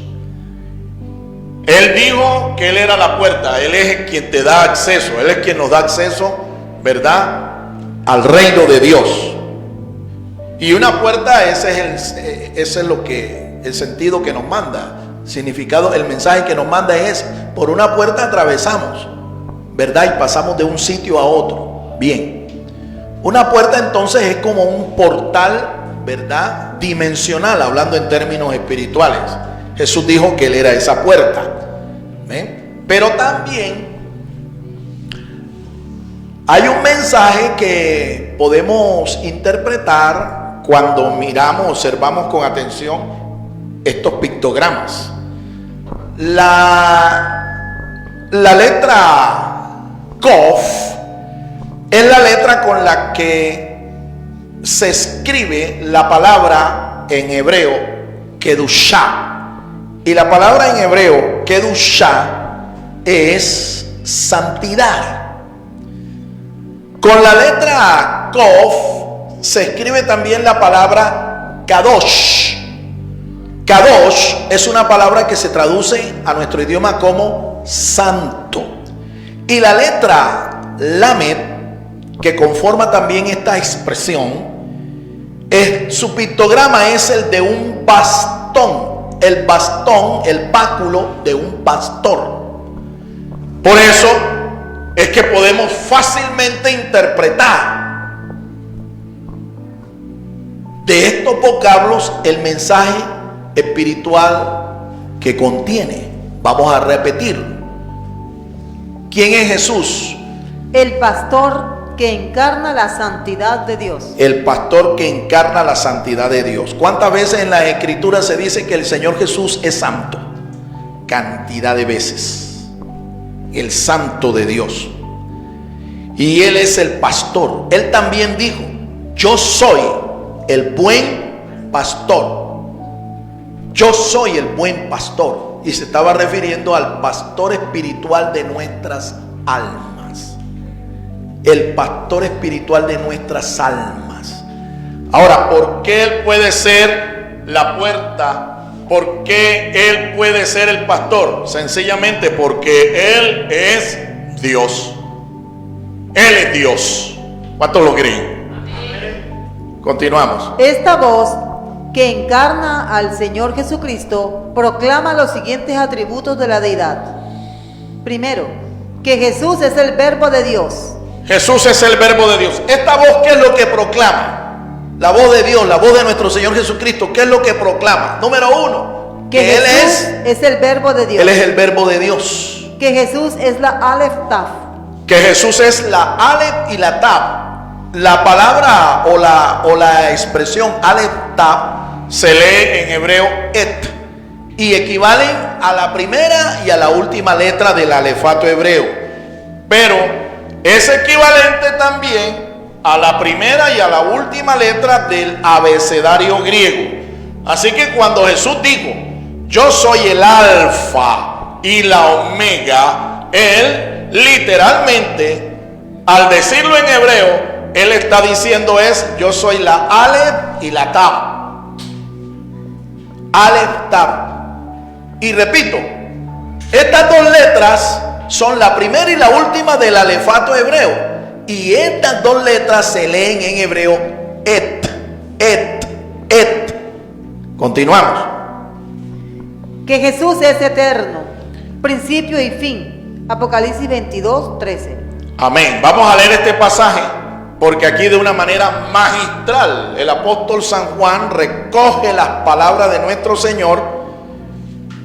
Él dijo que Él era la puerta. Él es quien te da acceso. Él es quien nos da acceso, ¿verdad?, al reino de Dios. Y una puerta, ese es el sentido que nos manda. Significado, el mensaje que nos manda es: por una puerta atravesamos, ¿verdad?, y pasamos de un sitio a otro. Bien. Una puerta entonces es como un portal, ¿verdad?, dimensional, hablando en términos espirituales. Jesús dijo que Él era esa puerta. ¿Ven? Pero también hay un mensaje que podemos interpretar cuando miramos, observamos con atención estos pictogramas. La letra Kof es la letra con la que se escribe la palabra en hebreo Kedushá. Y la palabra en hebreo Kedushá es santidad. Con la letra Kof se escribe también la palabra Kadosh. Kadosh es una palabra que se traduce a nuestro idioma como santo. Y la letra Lamed, que conforma también esta expresión, su pictograma es el de un bastón. El bastón, el báculo de un pastor. Por eso es que podemos fácilmente interpretar de estos vocablos el mensaje espiritual que contiene. Vamos a repetir. ¿Quién es Jesús? El pastor que encarna la santidad de Dios. El pastor que encarna la santidad de Dios. ¿Cuántas veces en la Escritura se dice que el Señor Jesús es santo? Cantidad de veces. El santo de Dios. Y Él es el pastor. Él también dijo: yo soy el buen pastor. Yo soy el buen pastor. Y se estaba refiriendo al pastor espiritual de nuestras almas. El pastor espiritual de nuestras almas. Ahora, ¿por qué Él puede ser la puerta? ¿Por qué Él puede ser el pastor? Sencillamente porque Él es Dios. Él es Dios. ¿Cuántos lo creen? Continuamos. Esta voz que encarna al Señor Jesucristo proclama los siguientes atributos de la deidad. Primero, que Jesús es el verbo de Dios. Jesús es el verbo de Dios. Esta voz, ¿qué es lo que proclama? La voz de Dios, la voz de nuestro Señor Jesucristo, ¿qué es lo que proclama? Número uno, que Él es el verbo de Dios. Él es el verbo de Dios. Que Jesús es la Aleph Taf. Que Jesús es la Aleph y la Taf. La palabra o la expresión Aleph Taf se lee en hebreo et y equivalen a la primera y a la última letra del alefato hebreo, pero es equivalente también a la primera y a la última letra del abecedario griego. Así que cuando Jesús dijo, yo soy el alfa y la omega, Él literalmente, al decirlo en hebreo, Él está diciendo yo soy la Aleph y la Taf. Aleph Taf. Y repito, estas dos letras son la primera y la última del alefato hebreo. Y estas dos letras se leen en hebreo et. Continuamos. Que Jesús es eterno, principio y fin. Apocalipsis 22:13. Amén. Vamos a leer este pasaje porque aquí de una manera magistral el apóstol San Juan recoge las palabras de nuestro Señor,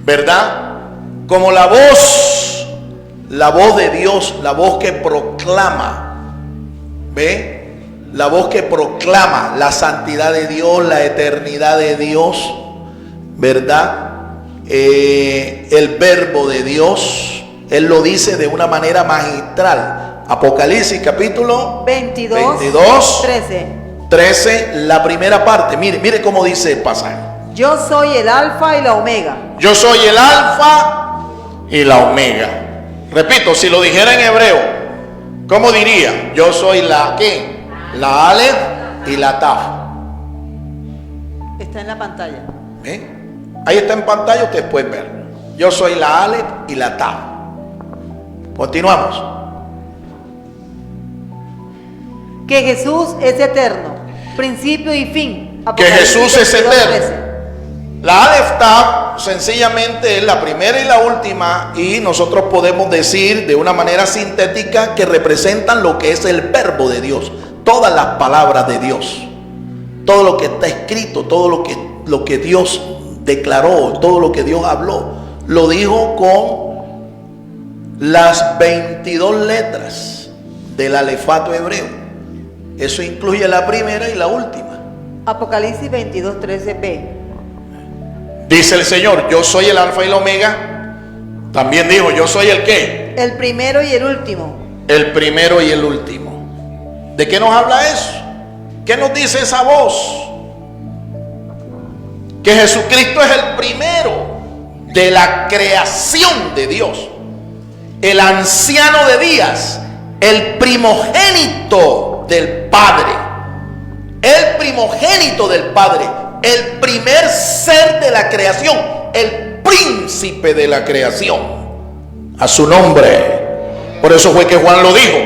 ¿verdad? Como la voz de Dios, la voz que proclama, ¿ve? La voz que proclama la santidad de Dios, la eternidad de Dios, ¿verdad? El verbo de Dios, Él lo dice de una manera magistral. Apocalipsis capítulo 22, 13, la primera parte. Mire cómo dice el pasaje. Yo soy el alfa y la omega. Yo soy el alfa y la omega. Repito, si lo dijera en hebreo, ¿cómo diría? Yo soy la ¿qué? La Aleph y la Taf. Está en la pantalla. Ahí está en pantalla, ustedes pueden ver. Yo soy la Aleph y la Taf. Continuamos. Que Jesús es eterno, principio y fin. Que Jesús es 22, eterno. 13. La Aleph Taf sencillamente es la primera y la última, y nosotros podemos decir de una manera sintética que representan lo que es el verbo de Dios, todas las palabras de Dios, todo lo que está escrito, todo lo que Dios declaró, todo lo que Dios habló, lo dijo con las 22 letras del alefato hebreo. Eso incluye la primera y la última. Apocalipsis 22:13b. Dice el Señor, yo soy el alfa y la omega. También dijo, yo soy el ¿qué? El primero y el último. El primero y el último. ¿De qué nos habla eso? ¿Qué nos dice esa voz? Que Jesucristo es el primero de la creación de Dios, el anciano de días, el primogénito del Padre, el primogénito del Padre, el primer ser de la creación, el príncipe de la creación, a su nombre. Por eso fue que Juan lo dijo.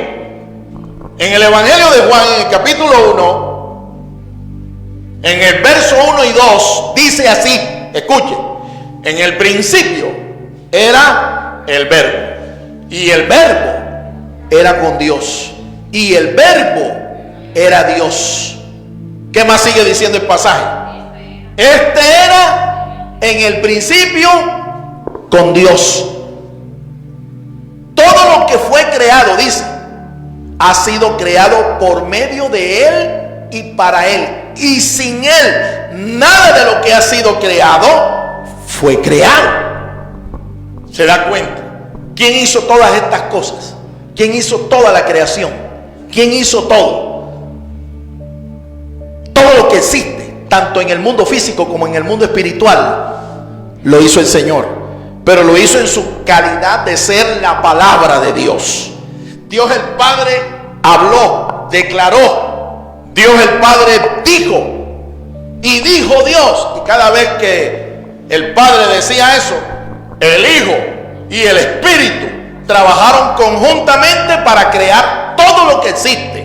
En el Evangelio de Juan, en el capítulo 1, en el verso 1 y 2, dice así, escuche, en el principio era el verbo, y el verbo era con Dios, y el verbo era Dios. ¿Qué más sigue diciendo el pasaje? Este era en el principio con Dios. Todo lo que fue creado, dice, ha sido creado por medio de Él y para Él. Y sin Él, nada de lo que ha sido creado fue creado. ¿Se da cuenta? ¿Quién hizo todas estas cosas? ¿Quién hizo toda la creación? ¿Quién hizo todo? Todo lo que existe, tanto en el mundo físico como en el mundo espiritual, lo hizo el Señor. Pero lo hizo en su calidad de ser la palabra de Dios. Dios el Padre habló, declaró. Dios el Padre dijo. Y dijo Dios. Y cada vez que el Padre decía eso, el Hijo y el Espíritu trabajaron conjuntamente para crear todo lo que existe.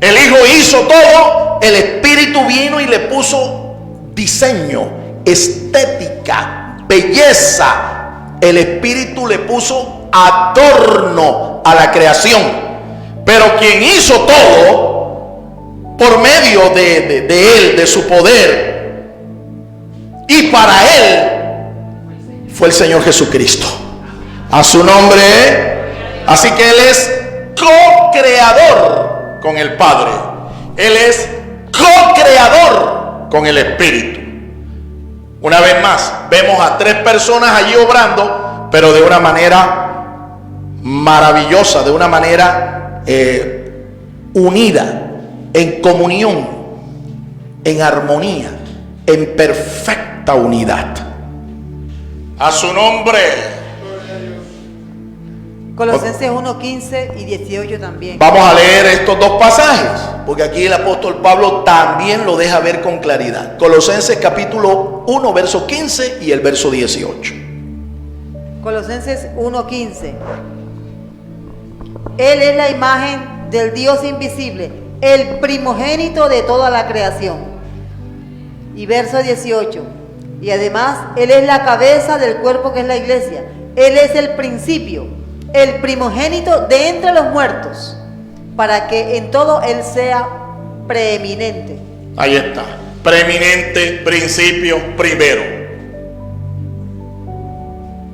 El Hijo hizo todo, el Espíritu vino y le puso diseño, estética, belleza. El Espíritu le puso adorno a la creación. Pero quien hizo todo por medio de Él, de su poder, y para Él, fue el Señor Jesucristo. A su nombre. Así que Él es co-creador con el Padre. Él es co-creador con el Espíritu. Una vez más, vemos a tres personas allí obrando, pero de una manera maravillosa, de una manera unida, en comunión, en armonía, en perfecta unidad. A su nombre. Colosenses 1:15 y 18 también. Vamos a leer estos dos pasajes, porque aquí el apóstol Pablo también lo deja ver con claridad. Colosenses capítulo 1, verso 15 y el verso 18. Colosenses 1:15. Él es la imagen del Dios invisible, el primogénito de toda la creación. Y verso 18. Y además, Él es la cabeza del cuerpo que es la iglesia. Él es el principio, el primogénito de entre los muertos, para que en todo Él sea preeminente. Ahí está. Preeminente, principio, primero.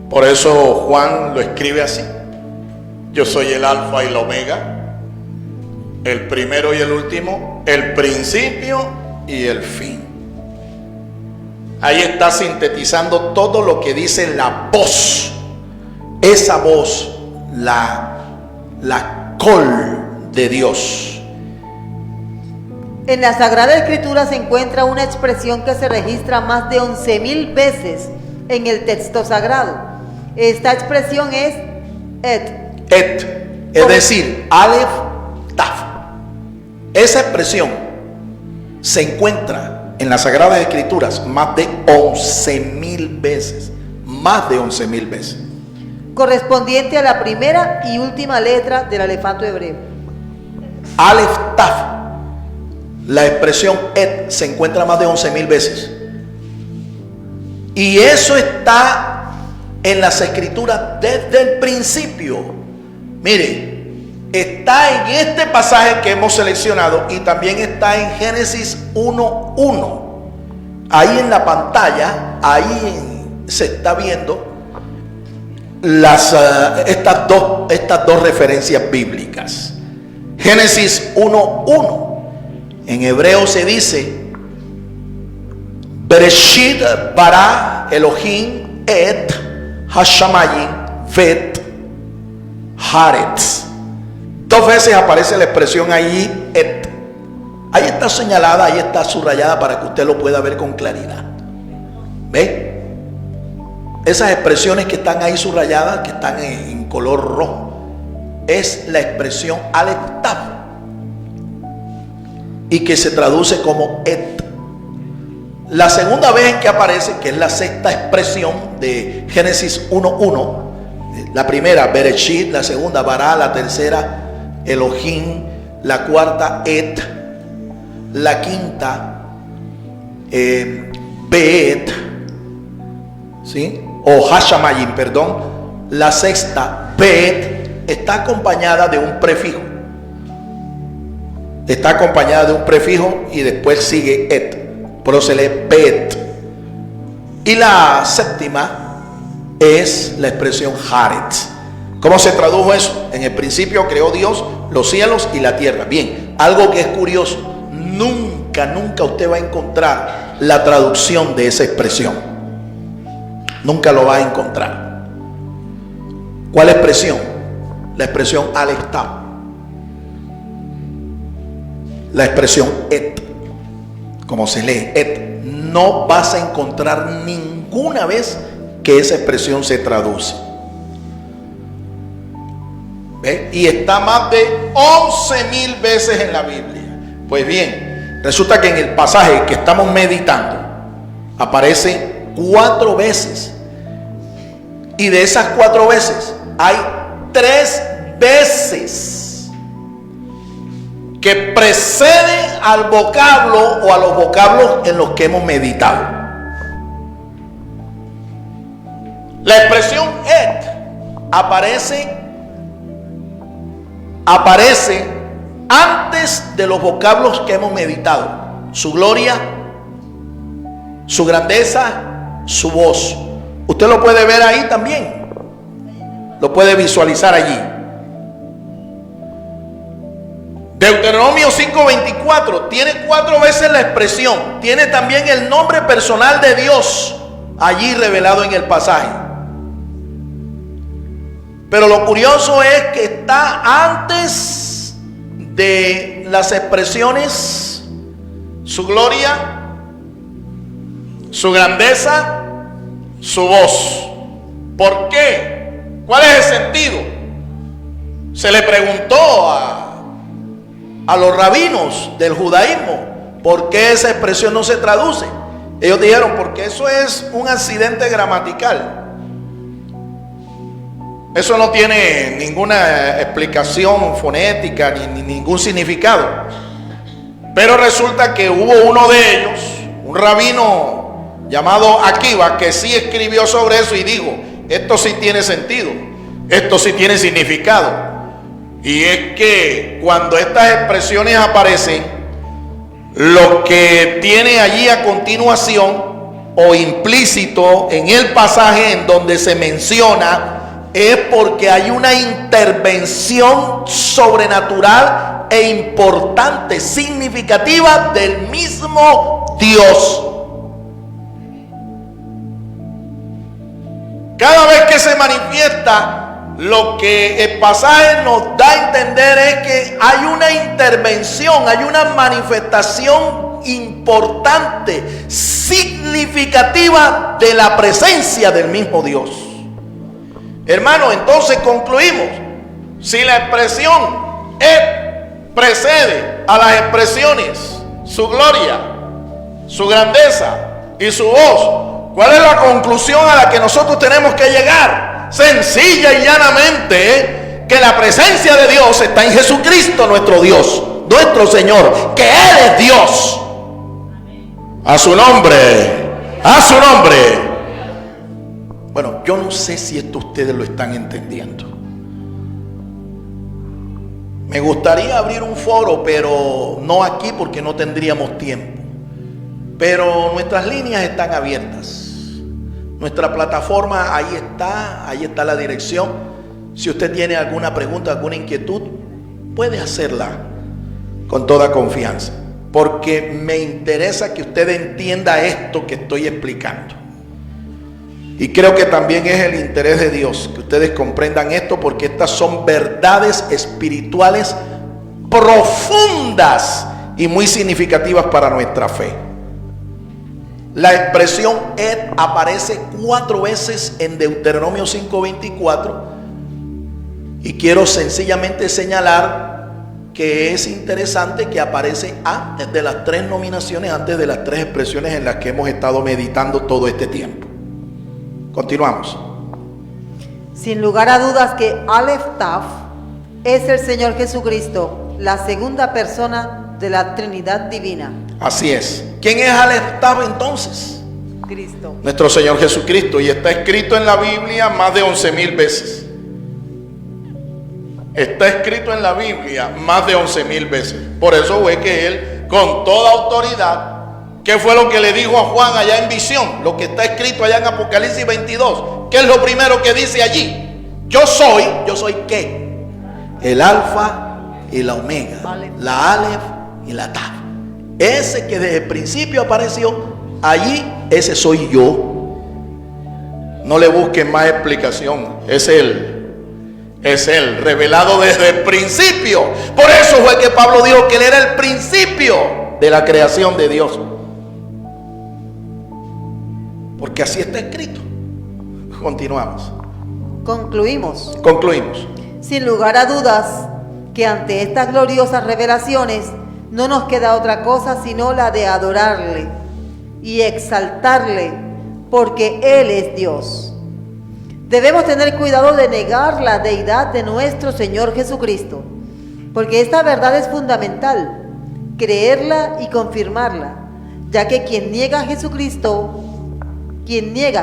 Por eso Juan lo escribe así. Yo soy el alfa y la omega, el primero y el último, el principio y el fin. Ahí está sintetizando todo lo que dice la voz. Esa voz, la col de Dios. En la Sagrada Escritura se encuentra una expresión que se registra más de 11,000 veces en el texto sagrado. Esta expresión es es decir, Aleph, Taf. Esa expresión se encuentra en las Sagradas Escrituras más de 11,000 veces. Más de 11,000 veces. correspondiente a la primera y última letra del alefato hebreo. Aleph, Taf. La expresión et se encuentra más de 11,000 veces. Y eso está en las Escrituras desde el principio. Mire, está en este pasaje que hemos seleccionado y también está en Génesis 1:1. Ahí en la pantalla, se está viendo estas dos referencias bíblicas. Génesis 1:1. En hebreo se dice: Bereshit bara Elohim et hashamayim vet haaretz. Dos veces aparece la expresión ahí, et. Ahí está señalada, ahí está subrayada para que usted lo pueda ver con claridad. ¿Ve? Esas expresiones que están ahí subrayadas, que están en color rojo, es la expresión Aleph Taf, y que se traduce como et. La segunda vez en que aparece, que es la sexta expresión de Génesis 1:1, la primera Bereshit, la segunda Bará, la tercera Elohim, la cuarta et, la quinta Beet, ¿sí? O Hashamayim, perdón. La sexta Beet está acompañada de un prefijo. Está acompañada de un prefijo y después sigue et. Pero se lee Bet. Y la séptima es la expresión Haaretz. ¿Cómo se tradujo eso? En el principio creó Dios los cielos y la tierra. Bien, algo que es curioso, nunca usted va a encontrar la traducción de esa expresión. Nunca lo va a encontrar. ¿Cuál expresión? La expresión Aleph Taf. La expresión et. como se lee, et, no vas a encontrar ninguna vez que esa expresión se traduce. ¿Ve? Y está más de 11,000 veces en la Biblia. Pues bien, resulta que en el pasaje que estamos meditando aparece 4 veces. Y de esas 4 veces hay 3 veces que preceden al vocablo o a los vocablos en los que hemos meditado. La expresión et aparece antes de los vocablos que hemos meditado: su gloria, su grandeza, su voz. Usted lo puede ver ahí también, lo puede visualizar allí. Deuteronomio 5:24 tiene 4 veces la expresión, tiene también el nombre personal de Dios allí revelado en el pasaje. Pero lo curioso es que está antes de las expresiones su gloria, su grandeza, su voz. ¿Por qué? ¿Cuál es el sentido? Se le preguntó a los rabinos del judaísmo por qué esa expresión no se traduce. Ellos dijeron, porque eso es un accidente gramatical. Eso no tiene ninguna explicación fonética ni ningún significado. Pero resulta que hubo uno de ellos, un rabino llamado Akiva, que sí escribió sobre eso y dijo, esto sí tiene sentido, esto sí tiene significado. Y es que cuando estas expresiones aparecen, lo que tiene allí a continuación o implícito en el pasaje en donde se menciona es porque hay una intervención sobrenatural e importante, significativa del mismo Dios. Cada vez que se manifiesta, lo que el pasaje nos da a entender es que hay una intervención, hay una manifestación importante, significativa de la presencia del mismo Dios. Hermano, entonces concluimos, si la expresión precede a las expresiones su gloria, su grandeza y su voz, ¿cuál es la conclusión a la que nosotros tenemos que llegar? Sencilla y llanamente, que la presencia de Dios está en Jesucristo nuestro Dios, nuestro Señor, que Él es Dios. A su nombre, a su nombre. Bueno, yo no sé si esto ustedes lo están entendiendo. Me gustaría abrir un foro, pero no aquí porque no tendríamos tiempo. Pero nuestras líneas están abiertas. Nuestra plataforma, ahí está la dirección. Si usted tiene alguna pregunta, alguna inquietud, puede hacerla con toda confianza. Porque me interesa que usted entienda esto que estoy explicando. Y creo que también es el interés de Dios que ustedes comprendan esto, porque estas son verdades espirituales profundas y muy significativas para nuestra fe. La expresión et aparece 4 veces en Deuteronomio 5:24 y quiero sencillamente señalar que es interesante que aparece antes de las 3 nominaciones, antes de las 3 expresiones en las que hemos estado meditando todo este tiempo. Continuamos. Sin lugar a dudas que Aleph Taf es el Señor Jesucristo, la segunda persona de la Trinidad Divina. Así es. ¿Quién es Aleph Taf entonces? Cristo. Nuestro Señor Jesucristo. Y está escrito en la Biblia más de 11,000 veces. Está escrito en la Biblia más de 11,000 veces. Por eso fue que Él, con toda autoridad, ¿qué fue lo que le dijo a Juan allá en visión? Lo que está escrito allá en Apocalipsis 22. ¿Qué es lo primero que dice allí? Yo soy ¿qué? El alfa y la omega, la Aleph y la Taf. Ese que desde el principio apareció allí, ese soy yo. No le busquen más explicación. Es Él. Es Él, revelado desde el principio. Por eso fue que Pablo dijo que Él era el principio de la creación de Dios. porque así está escrito. Continuamos. Concluimos. Concluimos. Sin lugar a dudas, que ante estas gloriosas revelaciones no nos queda otra cosa sino la de adorarle y exaltarle, porque Él es Dios. Debemos tener cuidado de negar la deidad de nuestro Señor Jesucristo, porque esta verdad es fundamental, creerla y confirmarla, ya que quien niega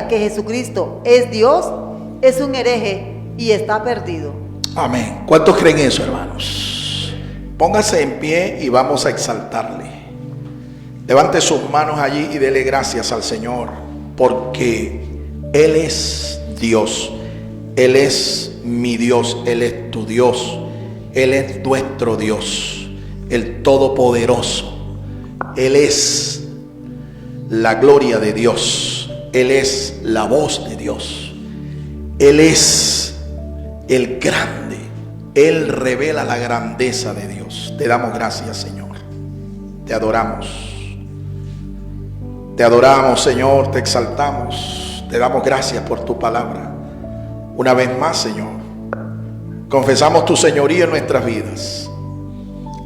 que Jesucristo es Dios, es un hereje y está perdido. Amén. ¿Cuántos creen eso, hermanos? Póngase en pie y vamos a exaltarle. Levante sus manos allí y dele gracias al Señor, porque Él es Dios. Él es mi Dios. Él es tu Dios. Él es nuestro Dios, el Todopoderoso. Él es la gloria de Dios. Él es la voz de Dios. Él es el grande. Él revela la grandeza de Dios. Te damos gracias, Señor. Te adoramos. Te adoramos, Señor. Te exaltamos. Te damos gracias por tu palabra. Una vez más, Señor, confesamos tu señoría en nuestras vidas.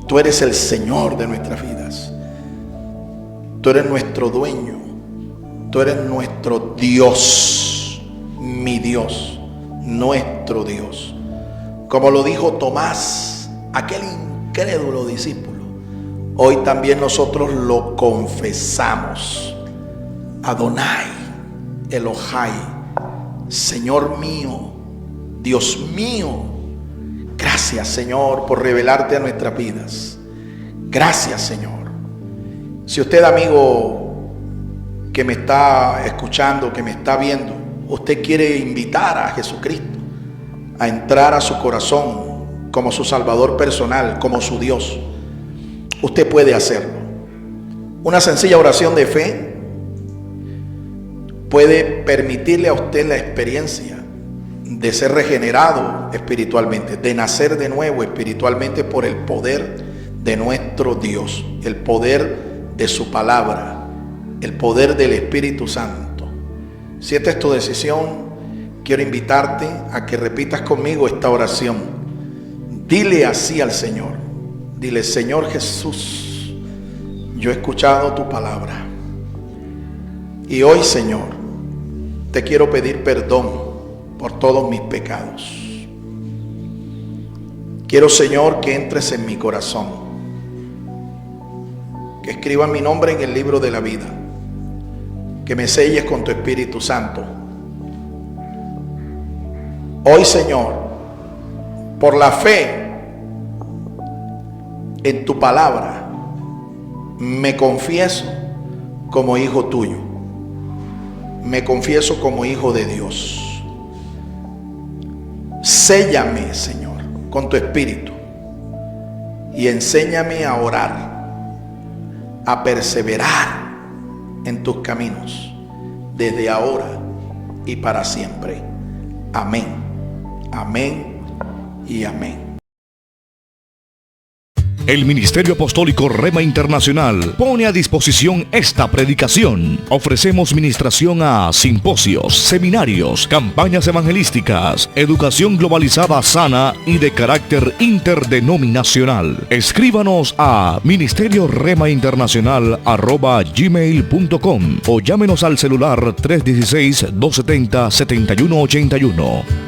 Tú eres el Señor de nuestras vidas. Tú eres nuestro dueño. Tú eres nuestro Dios, mi Dios, nuestro Dios. Como lo dijo Tomás, aquel incrédulo discípulo, hoy también nosotros lo confesamos. Adonai, Elohai, Señor mío, Dios mío. Gracias, Señor, por revelarte a nuestras vidas. Gracias, Señor. Si usted, amigo, que me está escuchando, que me está viendo, usted quiere invitar a Jesucristo a entrar a su corazón como su Salvador personal, como su Dios, usted puede hacerlo. Una sencilla oración de fe puede permitirle a usted la experiencia de ser regenerado espiritualmente, de nacer de nuevo espiritualmente por el poder de nuestro Dios, el poder de su palabra, el poder del Espíritu Santo. Si esta es tu decisión, quiero invitarte a que repitas conmigo esta oración. Dile así al Señor. Dile: Señor Jesús, yo he escuchado tu palabra y hoy, Señor, te quiero pedir perdón por todos mis pecados. Quiero, Señor, que entres en mi corazón, que escribas mi nombre en el libro de la vida, que me selles con tu Espíritu Santo. Hoy, Señor, por la fe en tu palabra, me confieso como hijo tuyo. Me confieso como hijo de Dios. Séllame, Señor, con tu Espíritu y enséñame a orar, a perseverar en tus caminos, desde ahora y para siempre. Amén, amén y amén. El Ministerio Apostólico Rema Internacional pone a disposición esta predicación. Ofrecemos ministración a simposios, seminarios, campañas evangelísticas, educación globalizada sana y de carácter interdenominacional. Escríbanos a ministerioremainternacional@gmail.com o llámenos al celular 316-270-7181.